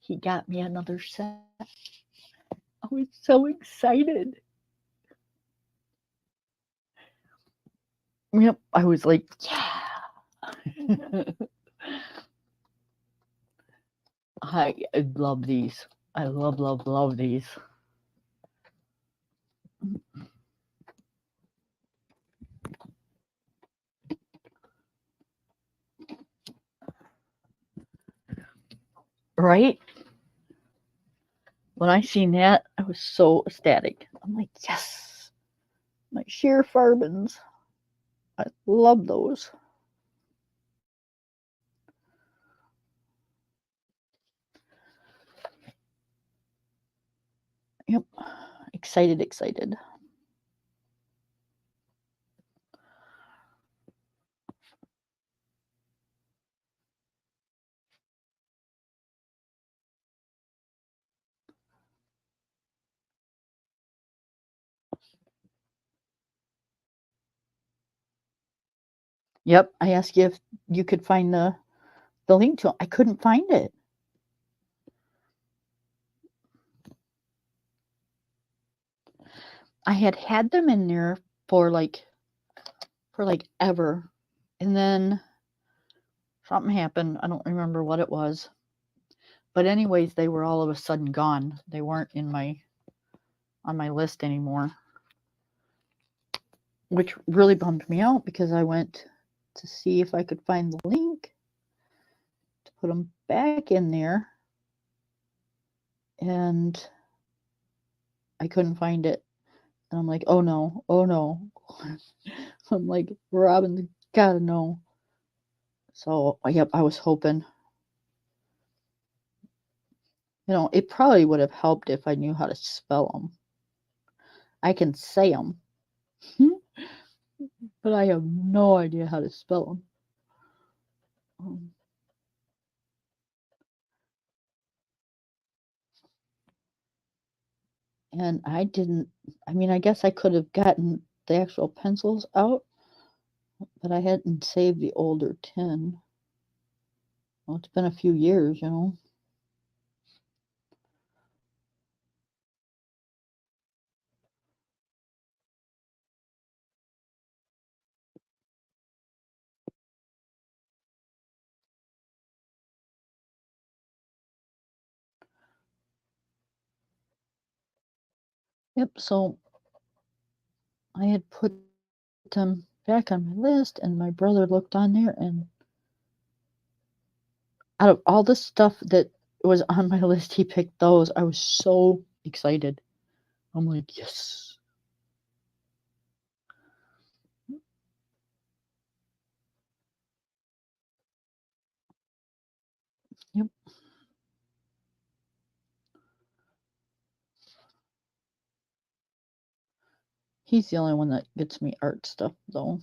He got me another set. I was so excited. Yep, I was like, yeah. I love these. I love, love, love these. Right? When I seen that, I was so ecstatic. I'm like, yes, my sheer farbins. I love those. Yep. Excited, excited. Yep. I asked you if you could find the link to it. I couldn't find it. I had them in there for like ever. And then something happened. I don't remember what it was. But anyways, they were all of a sudden gone. They weren't in my on my list anymore, which really bummed me out because I went to see if I could find the link to put them back in there, and I couldn't find it. And I'm like, oh no, oh no. I'm like, Robin's gotta know. So, yep, I was hoping. It probably would have helped if I knew how to spell them. I can say them, but I have no idea how to spell them. And I mean, I guess I could have gotten the actual pencils out, but I hadn't saved the older tin. Well, it's been a few years. Yep, so I had put them back on my list, and my brother looked on there, and out of all the stuff that was on my list, he picked those. I was so excited. I'm like, yes. Yep. He's the only one that gets me art stuff, though.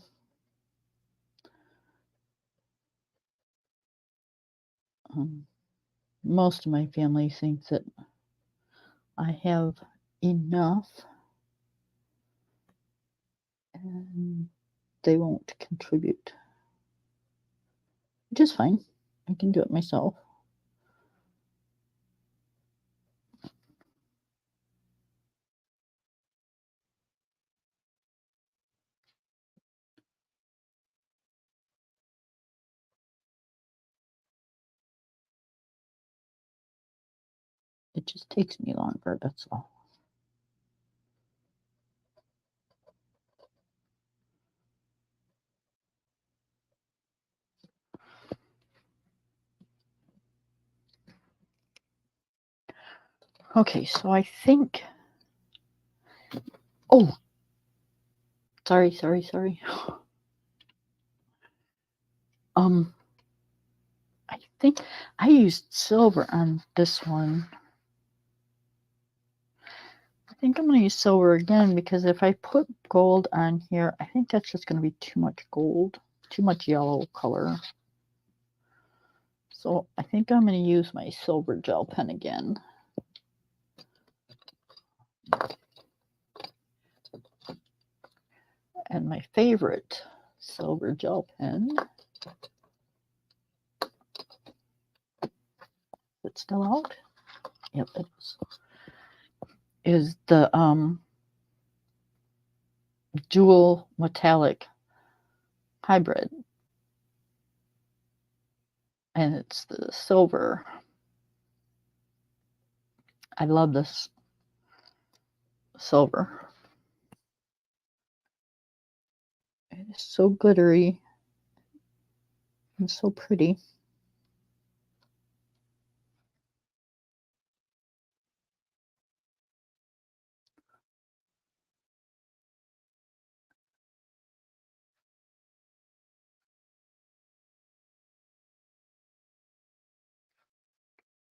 Most of my family thinks that I have enough and they won't contribute, which is fine. I can do it myself. It just takes me longer, that's all. Okay, so I think. Oh, sorry. I think I used silver on this one. I think I'm going to use silver again because if I put gold on here, I think that's just going to be too much gold, too much yellow color. So I think I'm going to use my silver gel pen again. And my favorite silver gel pen, is it still out? Yep, it is the dual metallic hybrid. And it's the silver. I love this silver. It is so glittery and so pretty.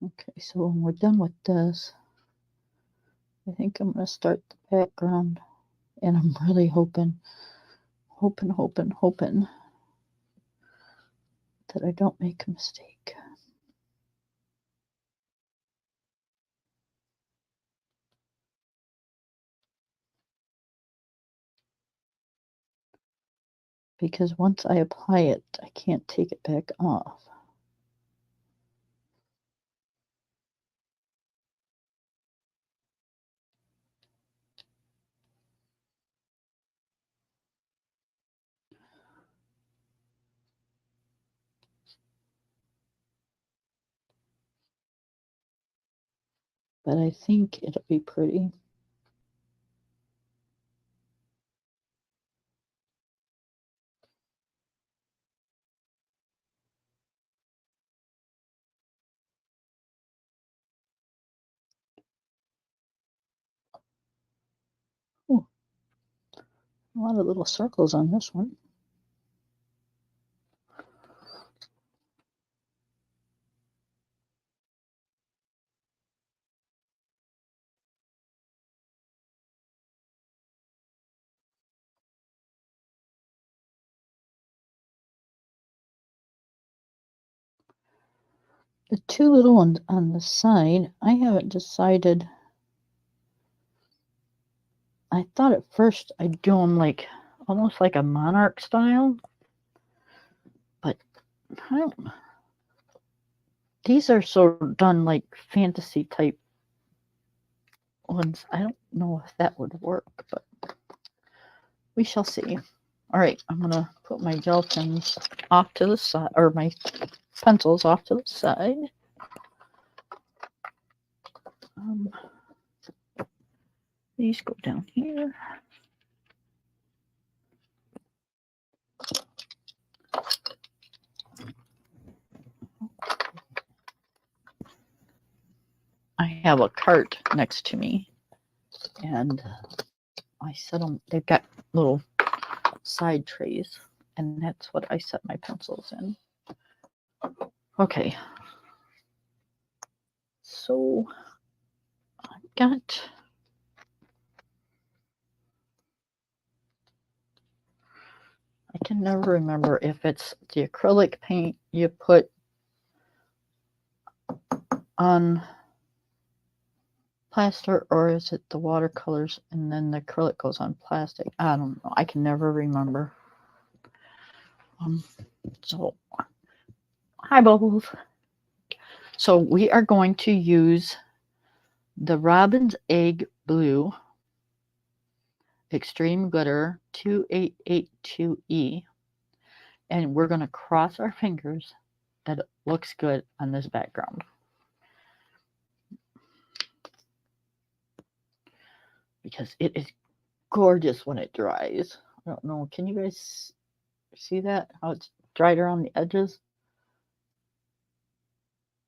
Okay, so when we're done with this, I think I'm going to start the background. And I'm really hoping that I don't make a mistake. Because once I apply it, I can't take it back off. But I think it'll be pretty. Ooh, a lot of little circles on this one. The two little ones on the side, I haven't decided. I thought at first I'd do them like almost like a monarch style, but I don't. These are sort of done like fantasy type ones. I don't know if that would work, but we shall see. All right, I'm gonna put my gel pens off to the side, or my pencils off to the side. These go down here. I have a cart next to me, and I set them. They've got little side trays, and that's what I set my pencils in. Okay, so I've got. I can never remember if it's the acrylic paint you put on plaster or is it the watercolors and then the acrylic goes on plastic. I don't know. I can never remember. So, hi, Bubbles. So we are going to use the Robin's Egg Blue Extreme Glitter 2882E. And we're going to cross our fingers that it looks good on this background. Because it is gorgeous when it dries. I don't know. Can you guys see that? How it's dried around the edges?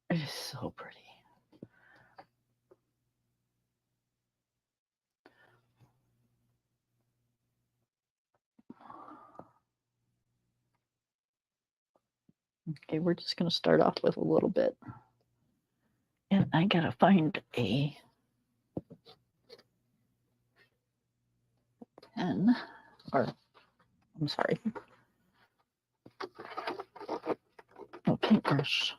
It is so pretty. Okay, we're just going to start off with a little bit. And I got to find a pen. Or, I'm sorry. A paintbrush.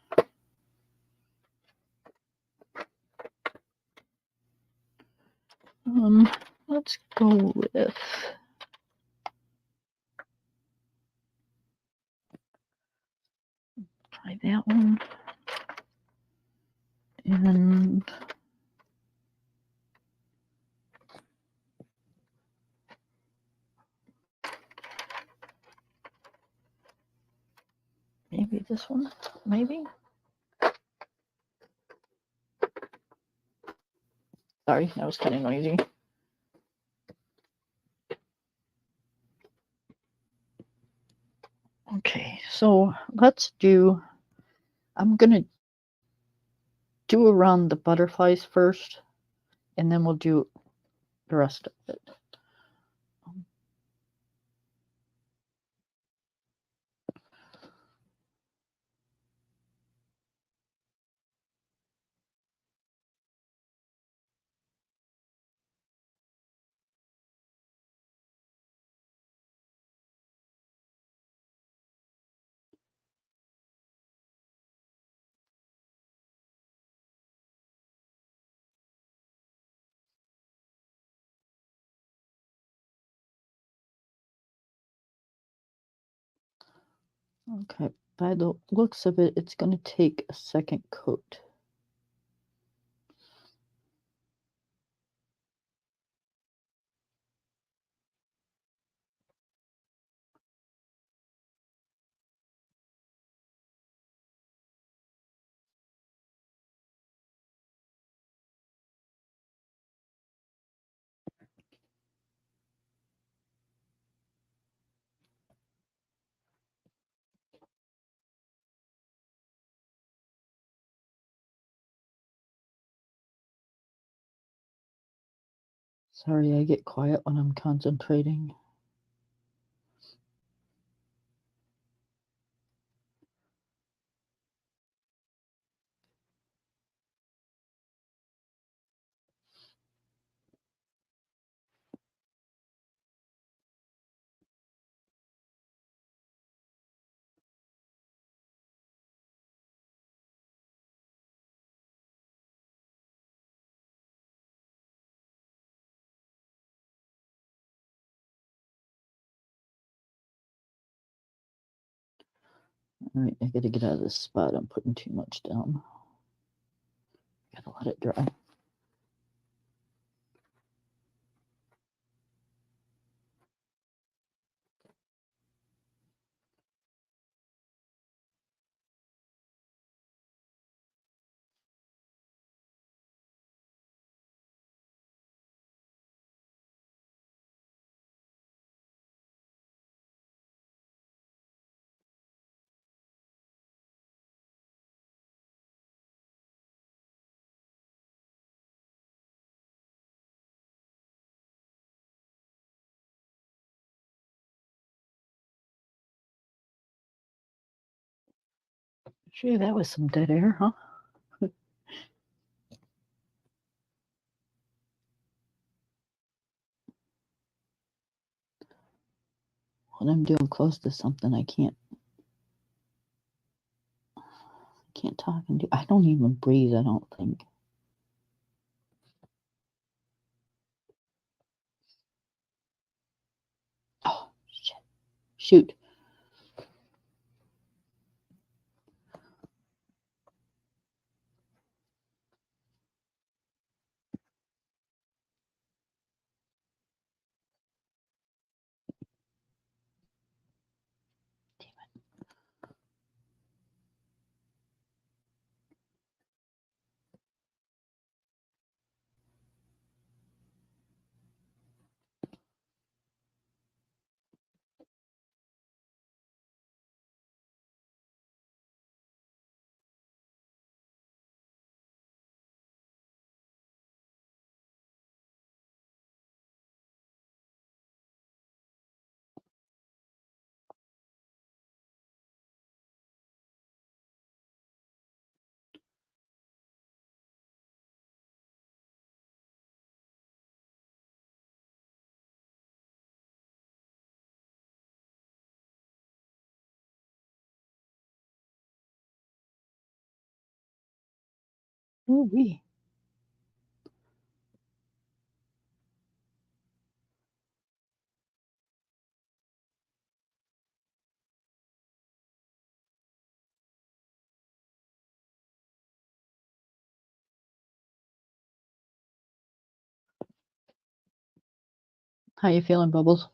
Let's go with try that one. And maybe this one. Maybe. Sorry, that was kind of noisy. Okay, so let's do, I'm going to do around the butterflies first, and then we'll do the rest of it. Okay, by the looks of it, it's going to take a second coat. Sorry, I get quiet when I'm concentrating. All right, I gotta get out of this spot. I'm putting too much down. Gotta let it dry. Gee, that was some dead air, huh? When I'm doing close to something, I can't talk and do. I don't even breathe. I don't think. Oh shit! Shoot! Ooh wee! How you feeling, Bubbles?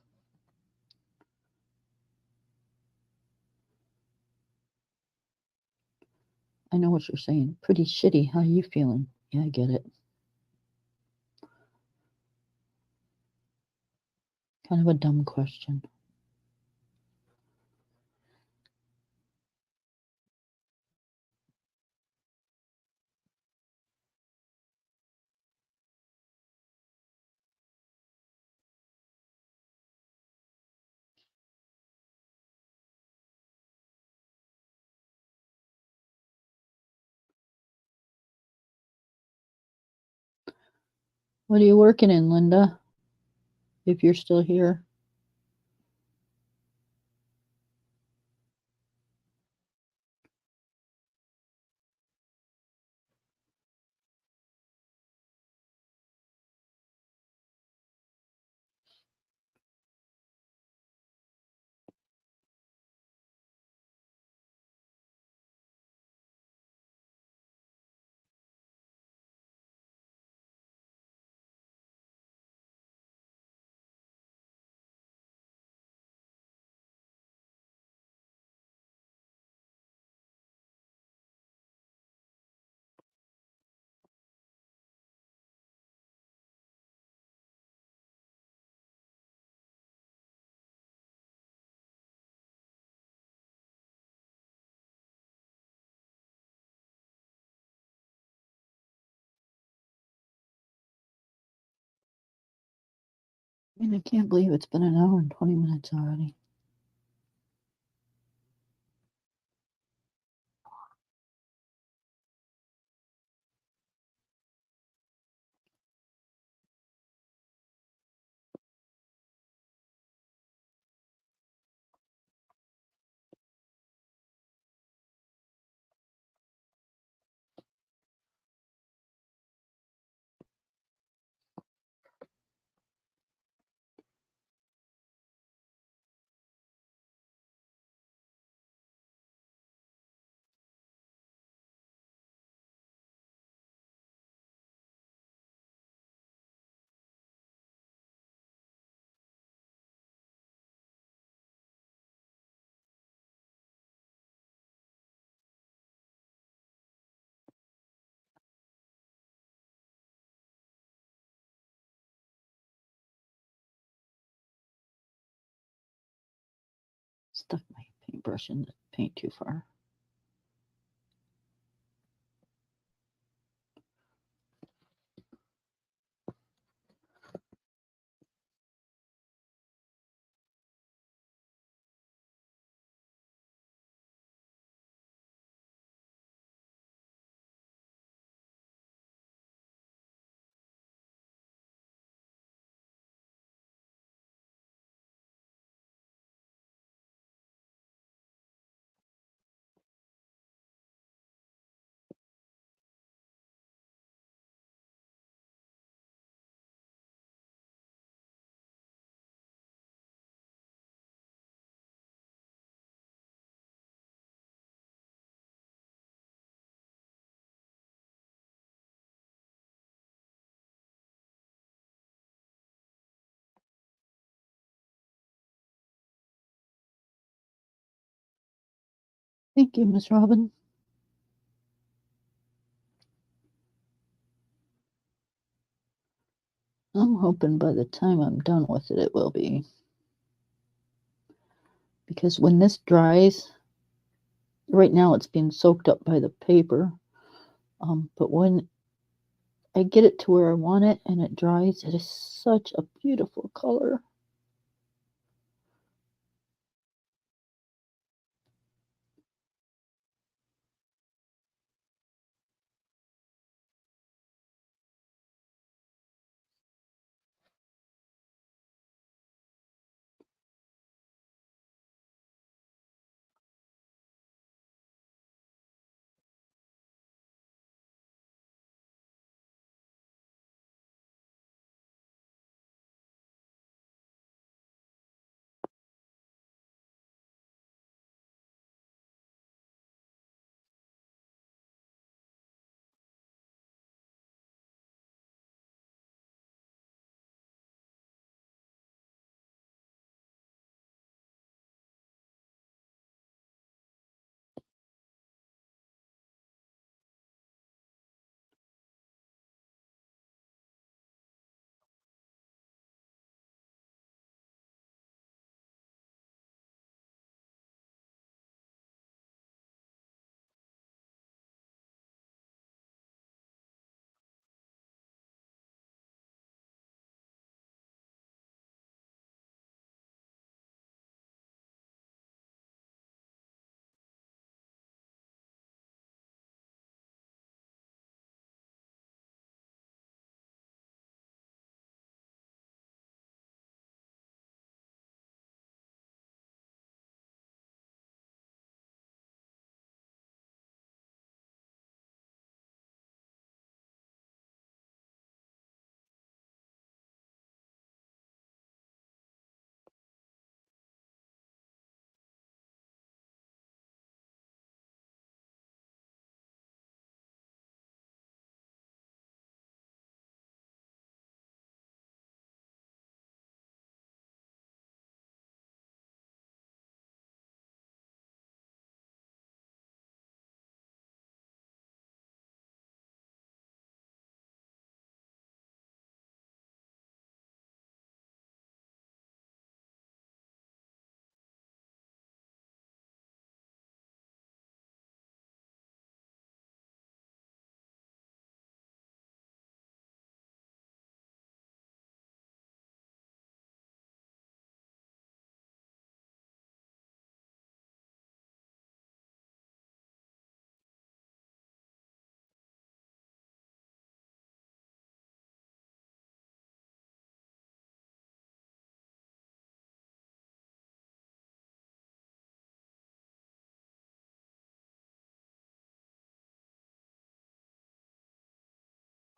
I know what you're saying. Pretty shitty. How you feeling? Yeah, I get it. Kind of a dumb question. What are you working in, Linda? If you're still here. I mean, I can't believe it's been an hour and 20 minutes already. Stuck my paintbrush in the paint too far. Thank you, Miss Robin. I'm hoping by the time I'm done with it, it will be. Because when this dries, right now it's being soaked up by the paper. But when I get it to where I want it and it dries, it is such a beautiful color.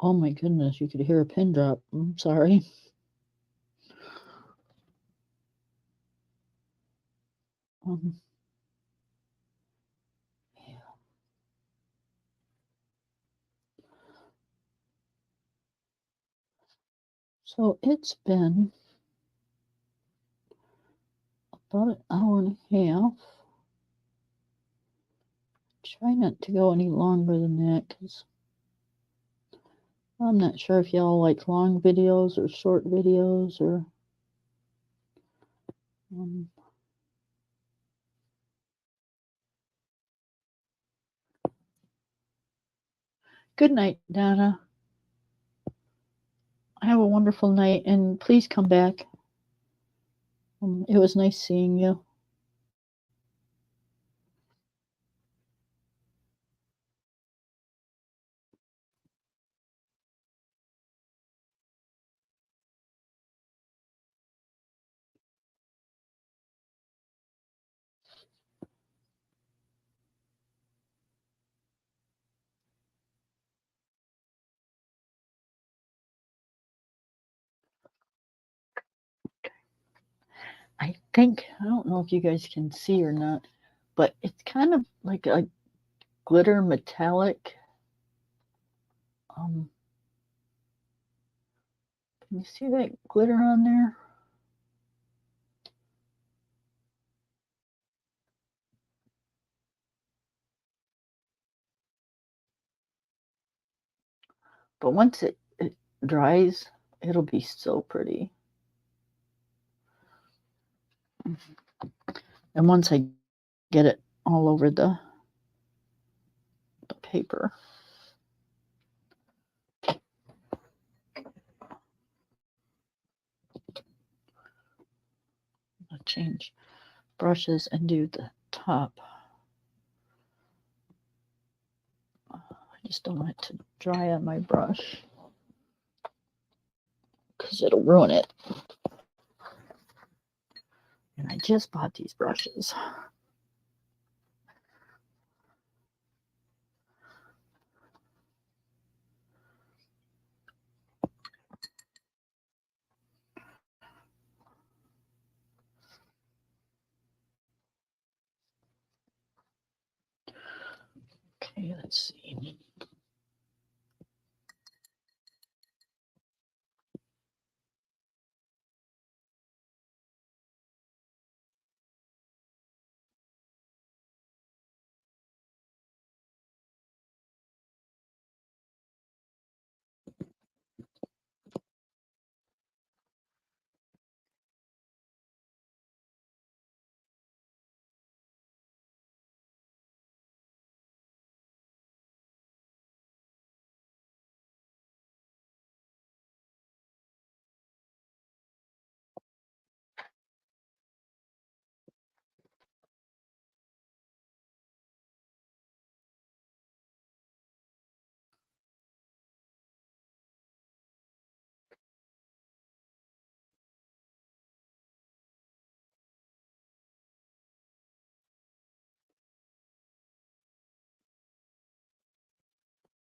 Oh my goodness, you could hear a pin drop. I'm sorry. Um, yeah. So it's been about an hour and a half. Try not to go any longer than that because I'm not sure if y'all like long videos or short videos or. Um, Good night, Donna. Have a wonderful night and please come back. It was nice seeing you. I don't know if you guys can see or not, but it's kind of like a glitter metallic. Um, can you see that glitter on there? But once it dries, it'll be so pretty. And once I get it all over the paper. I'll change brushes and do the top. I just don't want it to dry on my brush because it'll ruin it. And I just bought these brushes. Okay, let's see.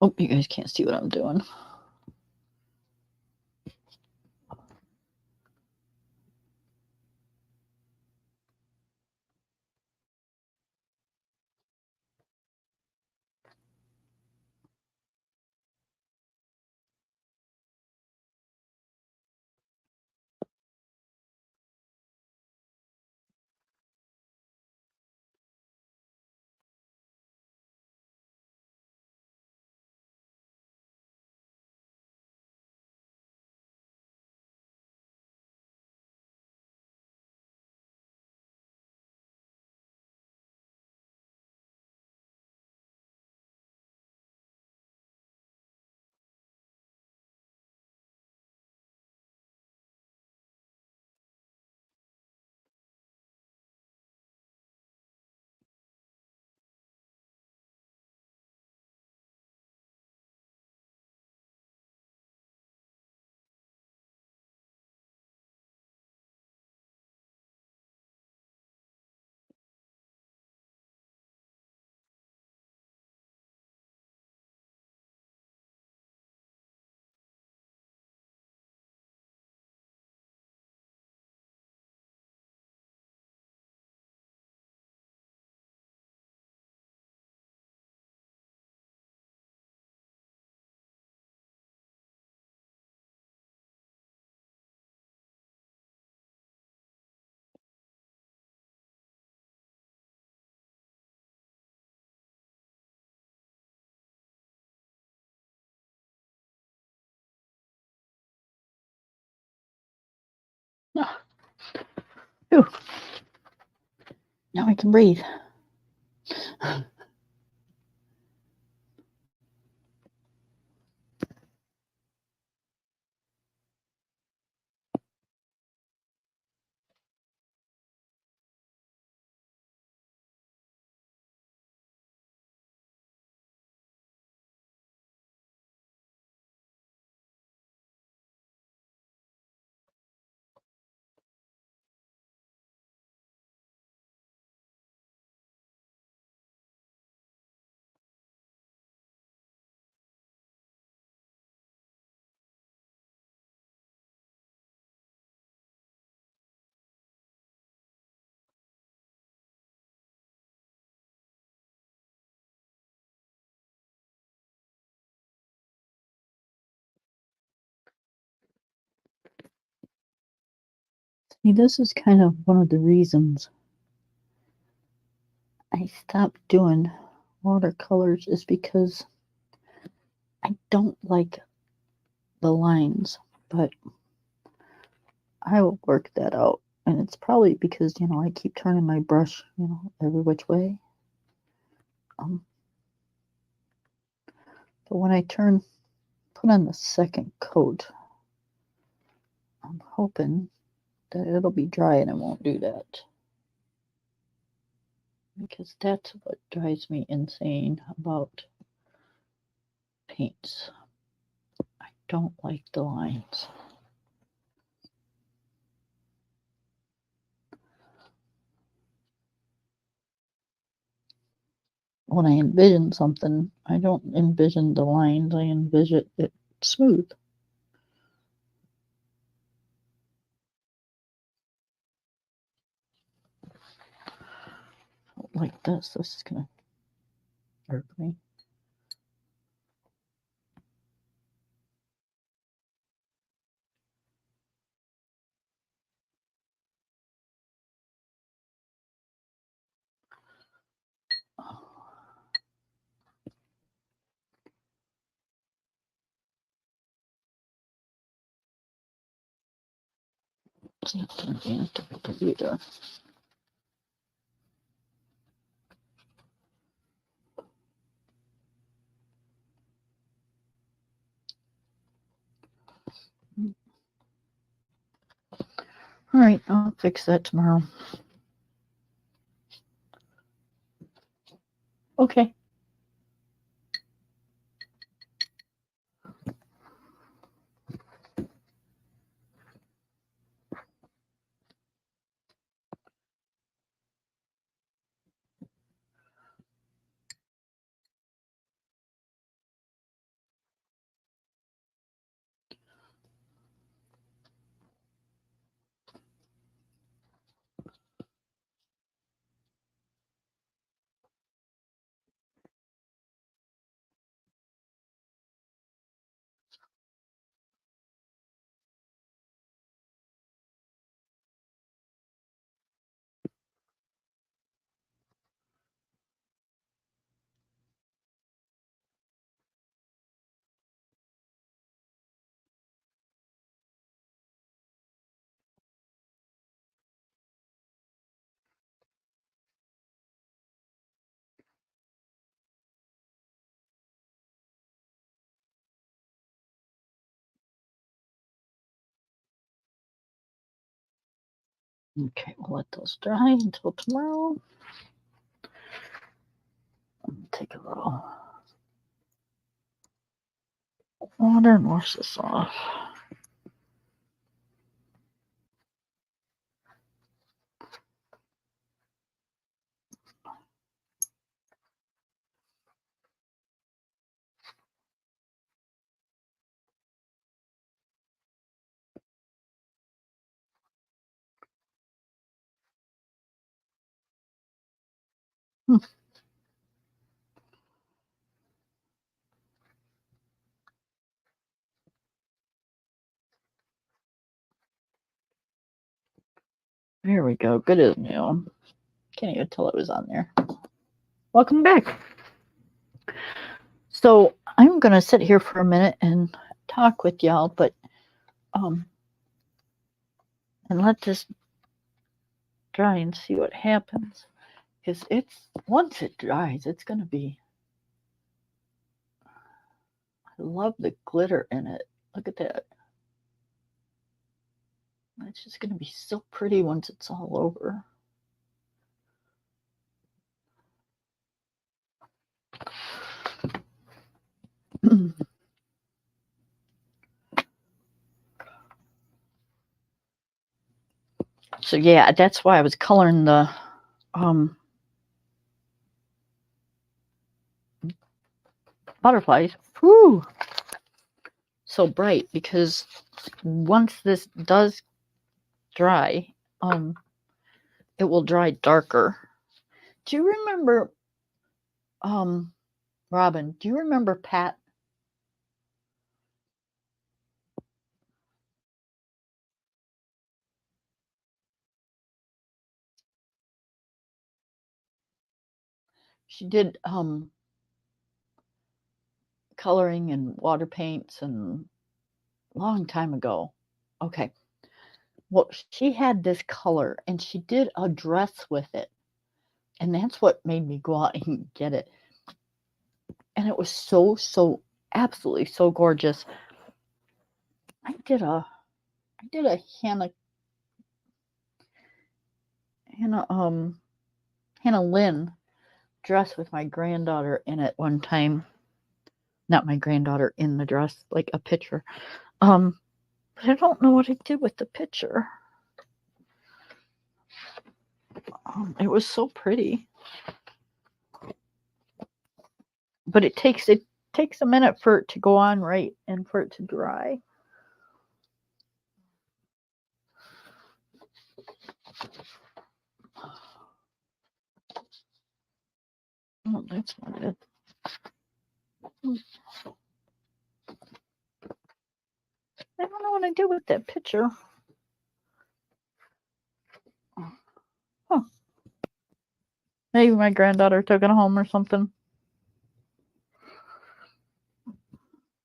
Oh, you guys can't see what I'm doing. Ah, ooh, now I can breathe. See, this is kind of one of the reasons I stopped doing watercolors is because I don't like the lines, but I will work that out. And it's probably because, I keep turning my brush, every which way. Um, but when I put on the second coat, I'm hoping that it'll be dry and it won't do that. Because that's what drives me insane about paints. I don't like the lines. When I envision something, I don't envision the lines, I envision it smooth. Like this. This is gonna hurt me. It's not gonna be difficult either. All right, I'll fix that tomorrow. Okay. Okay, we'll let those dry until tomorrow. Take a little water and wash this off. Hmm. There we go. Good as new. Can't even tell it was on there. Welcome back. So I'm gonna sit here for a minute and talk with y'all, but and let this dry and see what happens. Because once it dries, it's gonna be. I love the glitter in it. Look at that. It's just gonna be so pretty once it's all over. So yeah, that's why I was coloring the butterflies. Whew, so bright, because once this does dry, it will dry darker. Do you remember, Robin? Do you remember Pat? She did coloring and water paints and long time ago. Okay. Well, she had this color and she did a dress with it. And that's what made me go out and get it. And it was so absolutely so gorgeous. I did a Hannah Hannah Hannah Lynn dress with my granddaughter in it one time. Not my granddaughter in the dress, like a picture. But I don't know what I did with the picture. It was so pretty, but it takes a minute for it to go on right and for it to dry. Oh, that's not it. I don't know what I did with that picture. Huh. Maybe my granddaughter took it home or something.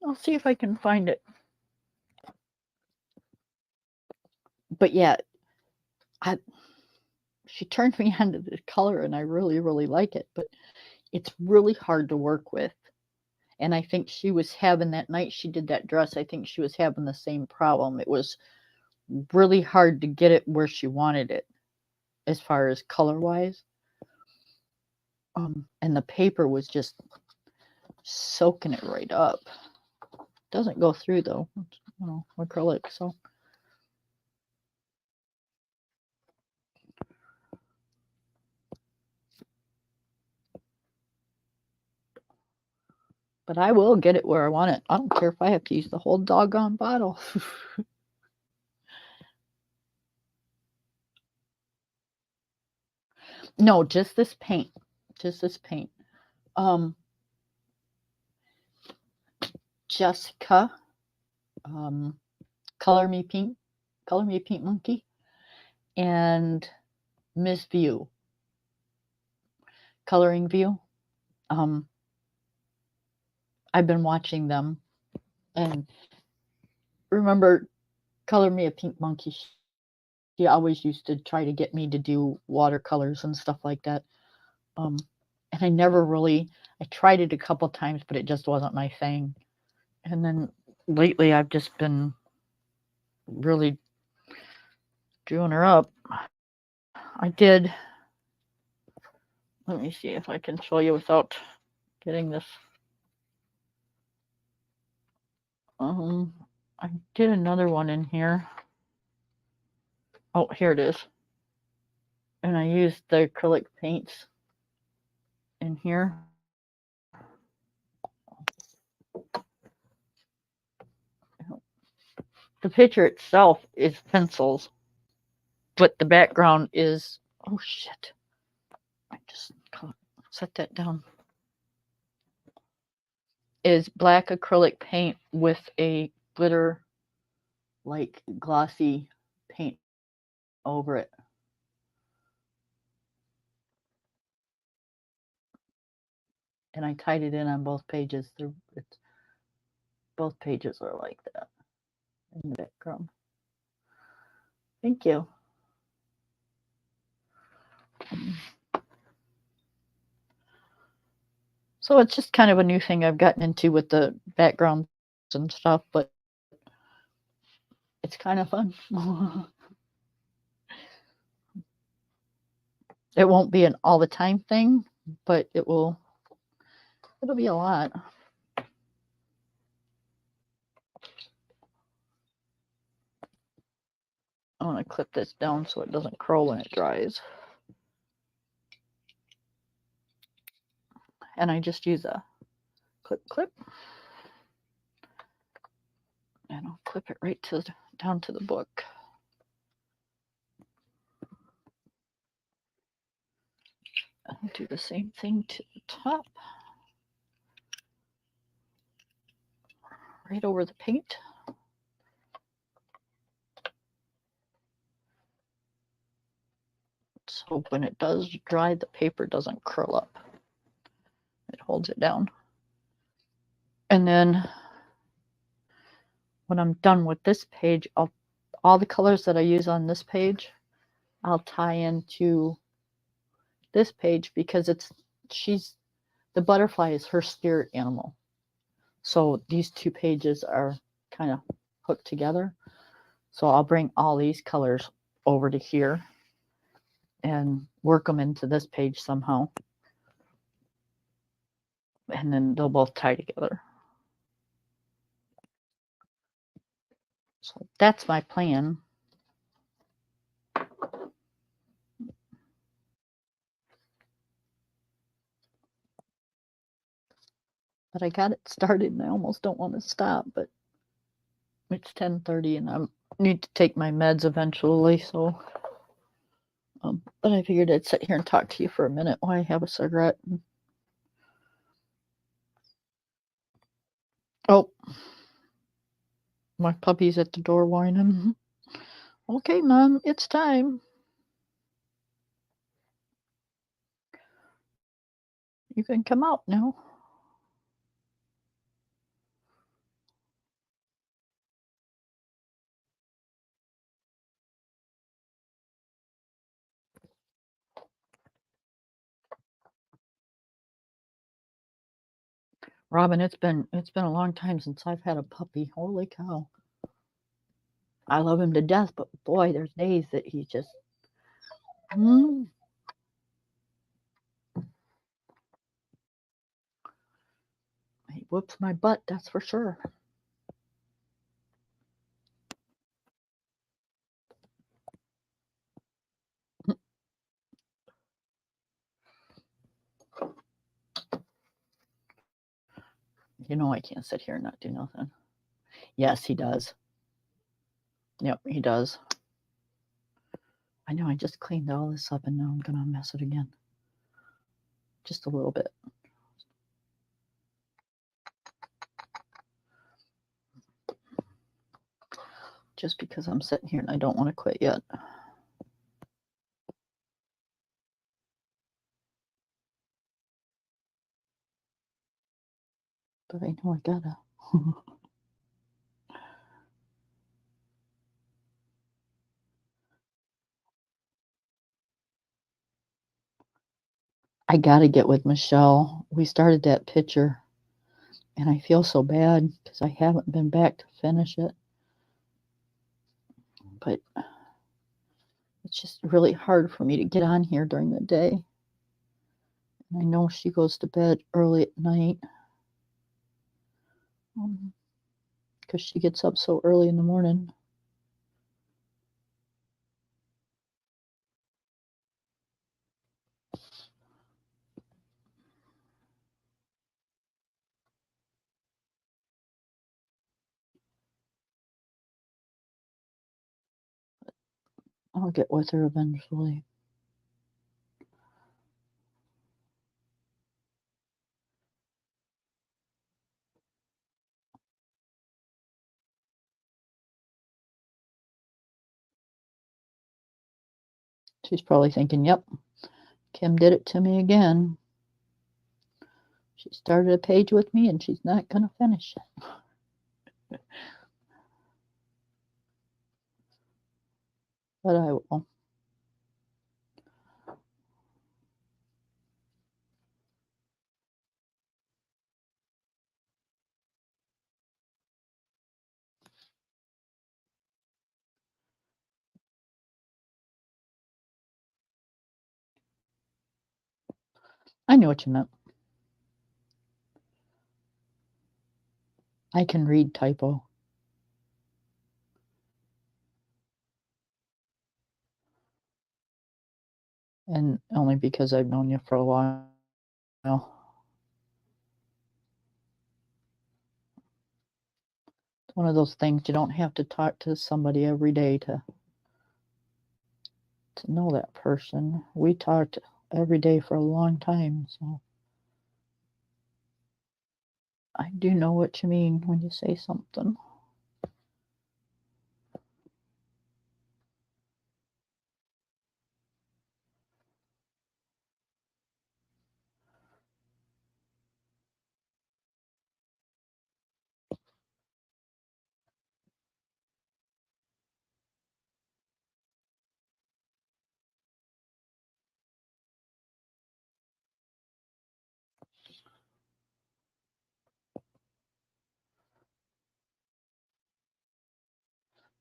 I'll see if I can find it. But yeah, she turned me onto this color and I really like it, but it's really hard to work with. And I think she was having that night she did that dress, I think she was having the same problem. It was really hard to get it where she wanted it as far as color wise. And the paper was just soaking it right up. Doesn't go through though. It's, acrylic, so. But I will get it where I want it. I don't care if I have to use the whole doggone bottle. No, just this paint. Just this paint. Jessica, Color Me Pink Monkey, and Miss View, Coloring View. I've been watching them, and remember, Color Me a Pink Monkey. She always used to try to get me to do watercolors and stuff like that. And I never really. I tried it a couple times, but it just wasn't my thing. And then lately, I've just been really drawing her up. I did. Let me see if I can show you without getting this. I did another one in here. Oh, here it is. And I used the acrylic paints in here. The picture itself is pencils, but the background is, oh shit. I just set that down. Is black acrylic paint with a glitter, like glossy paint over it. And I tied it in on both pages. Both pages are like that in the background. Thank you. So it's just kind of a new thing I've gotten into with the backgrounds and stuff, but it's kind of fun. It won't be an all the time thing, but it'll be a lot. I want to clip this down so it doesn't curl when it dries. And I just use a clip. And I'll clip it right down to the book. I'll do the same thing to the top. Right over the paint. So when it does dry, the paper doesn't curl up. It holds it down. And then when I'm done with this page, all the colors that I use on this page, I'll tie into this page because she's the butterfly is her spirit animal. So these two pages are kind of hooked together. So I'll bring all these colors over to here and work them into this page somehow. And then they'll both tie together. So that's my plan. But I got it started and I almost don't want to stop, but it's 10:30 and I need to take my meds eventually, so but I figured I'd sit here and talk to you for a minute while I have a cigarette. Oh, my puppy's at the door whining. Okay, Mom, it's time. You can come out now. Robin, it's been a long time since I've had a puppy. Holy cow. I love him to death, but boy, there's days that he just mm, he whoops my butt, that's for sure. You know I can't sit here and not do nothing. Yes, he does. Yep, he does. I know I just cleaned all this up and now I'm gonna mess it again. Just a little bit. Just because I'm sitting here and I don't want to quit yet. But I know I gotta. I gotta get with Michelle. We started that picture and I feel so bad because I haven't been back to finish it. But it's just really hard for me to get on here during the day. And I know she goes to bed early at night because she gets up so early in the morning. I'll get with her eventually. She's probably thinking, yep, Kim did it to me again. She started a page with me and she's not going to finish it. But I will. I knew what you meant. I can read typo. And only because I've known you for a while. It's one of those things you don't have to talk to somebody every day to know that person. We talked every day for a long time, so I do know what you mean when you say something.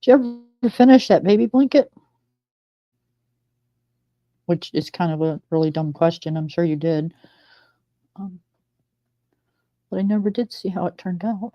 Did you ever finish that baby blanket? Which is kind of a really dumb question. I'm sure you did. Um, but I never did see how it turned out.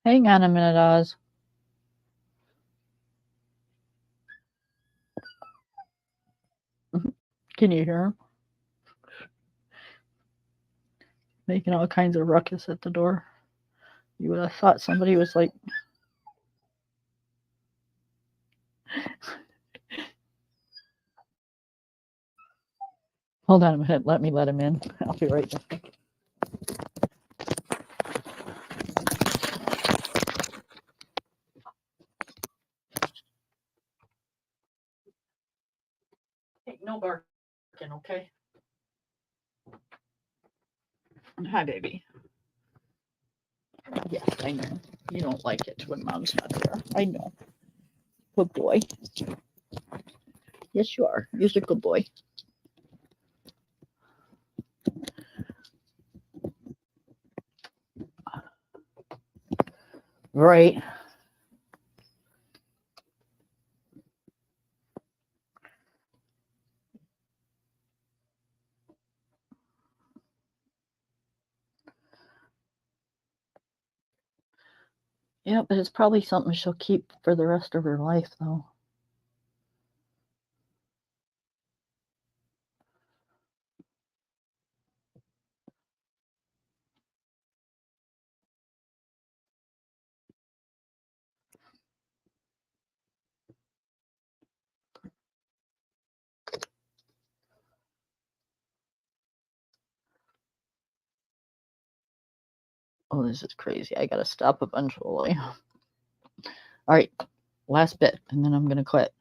Hang on a minute, Oz. Can you hear him? Making all kinds of ruckus at the door. You would have thought somebody was like, hold on a minute, let me let him in. I'll be right back. Hey, no barking, okay? Hi, baby. Yes, I know. You don't like it when mom's not there. I know. Good boy. Yes, you are. You're a good boy. Right. Yeah, but it's probably something she'll keep for the rest of her life, though. Oh, this is crazy. I gotta stop eventually. All right, last bit, and then I'm gonna quit.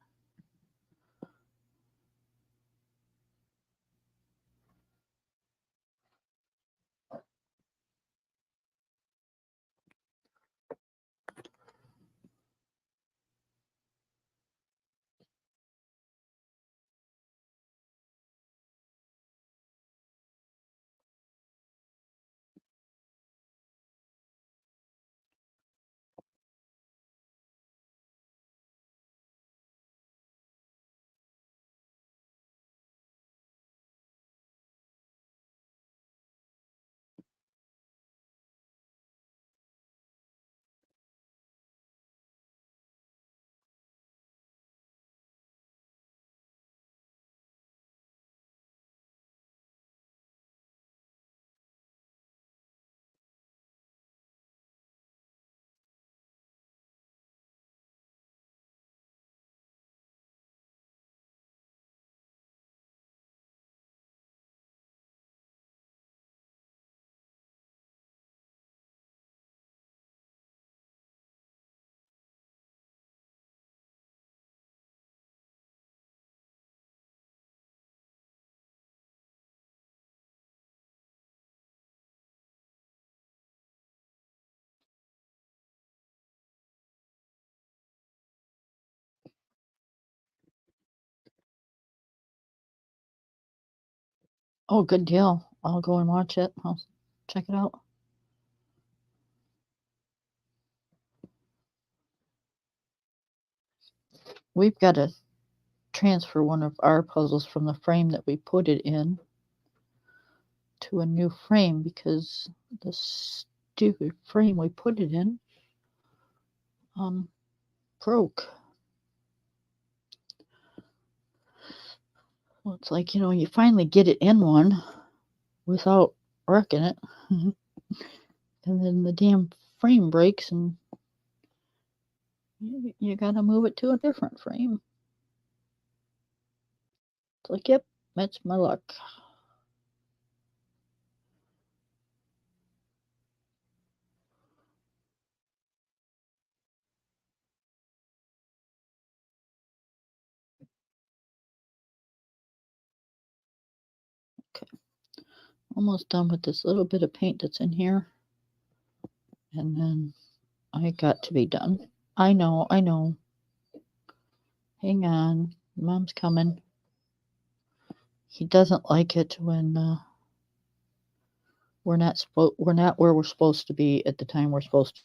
Oh, good deal. I'll go and watch it. I'll check it out. We've got to transfer one of our puzzles from the frame that we put it in to a new frame because the stupid frame we put it in um broke. Well, it's like, you finally get it in one without wrecking it. And then the damn frame breaks and you gotta move it to a different frame. It's like, yep, that's my luck. Okay, almost done with this little bit of paint that's in here. And then I got to be done. I know, I know. Hang on. Mom's coming. He doesn't like it when we're not where we're supposed to be at the time we're supposed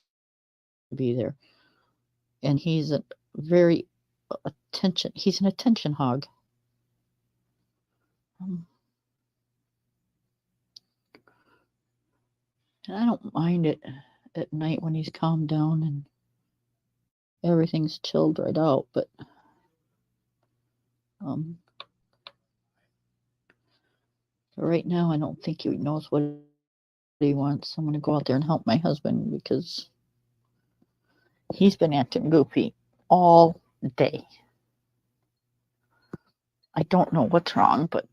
to be there. And he's a very he's an attention hog. Um, and I don't mind it at night when he's calmed down and everything's chilled right out, but um, right now I don't think he knows what he wants. I'm going to go out there and help my husband because he's been acting goofy all day. I don't know what's wrong, but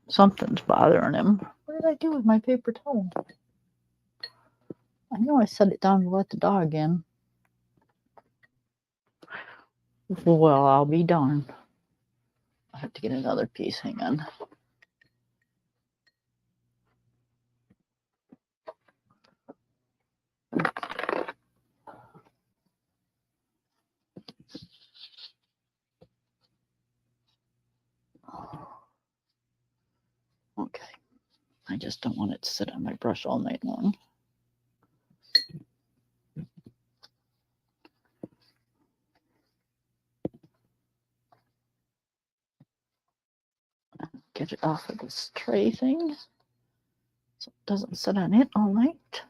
something's bothering him. What did I do with my paper towel? I know I set it down to let the dog in. Well, I'll be darned. I have to get another piece. Hang on. Okay. I just don't want it to sit on my brush all night long. Get it off of this tray thing so it doesn't sit on it all night.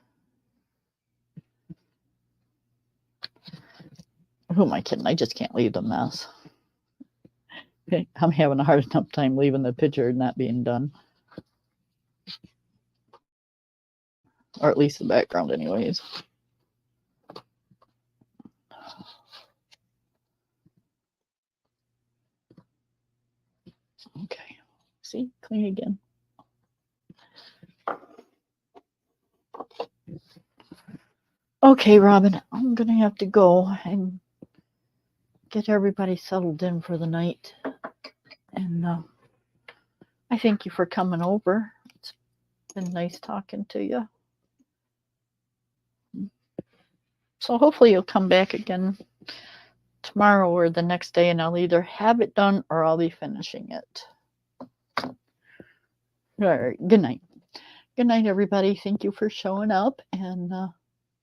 Who am I kidding? I just can't leave the mess. I'm having a hard enough time leaving the picture not being done. Or at least the background anyways. Okay. See? Clean again. Okay, Robin, I'm going to have to go and get everybody settled in for the night. And I thank you for coming over. It's been nice talking to you. So hopefully you'll come back again tomorrow or the next day, and I'll either have it done or I'll be finishing it. All right, good night. Good night, everybody. Thank you for showing up, and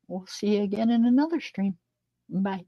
we'll see you again in another stream. Bye.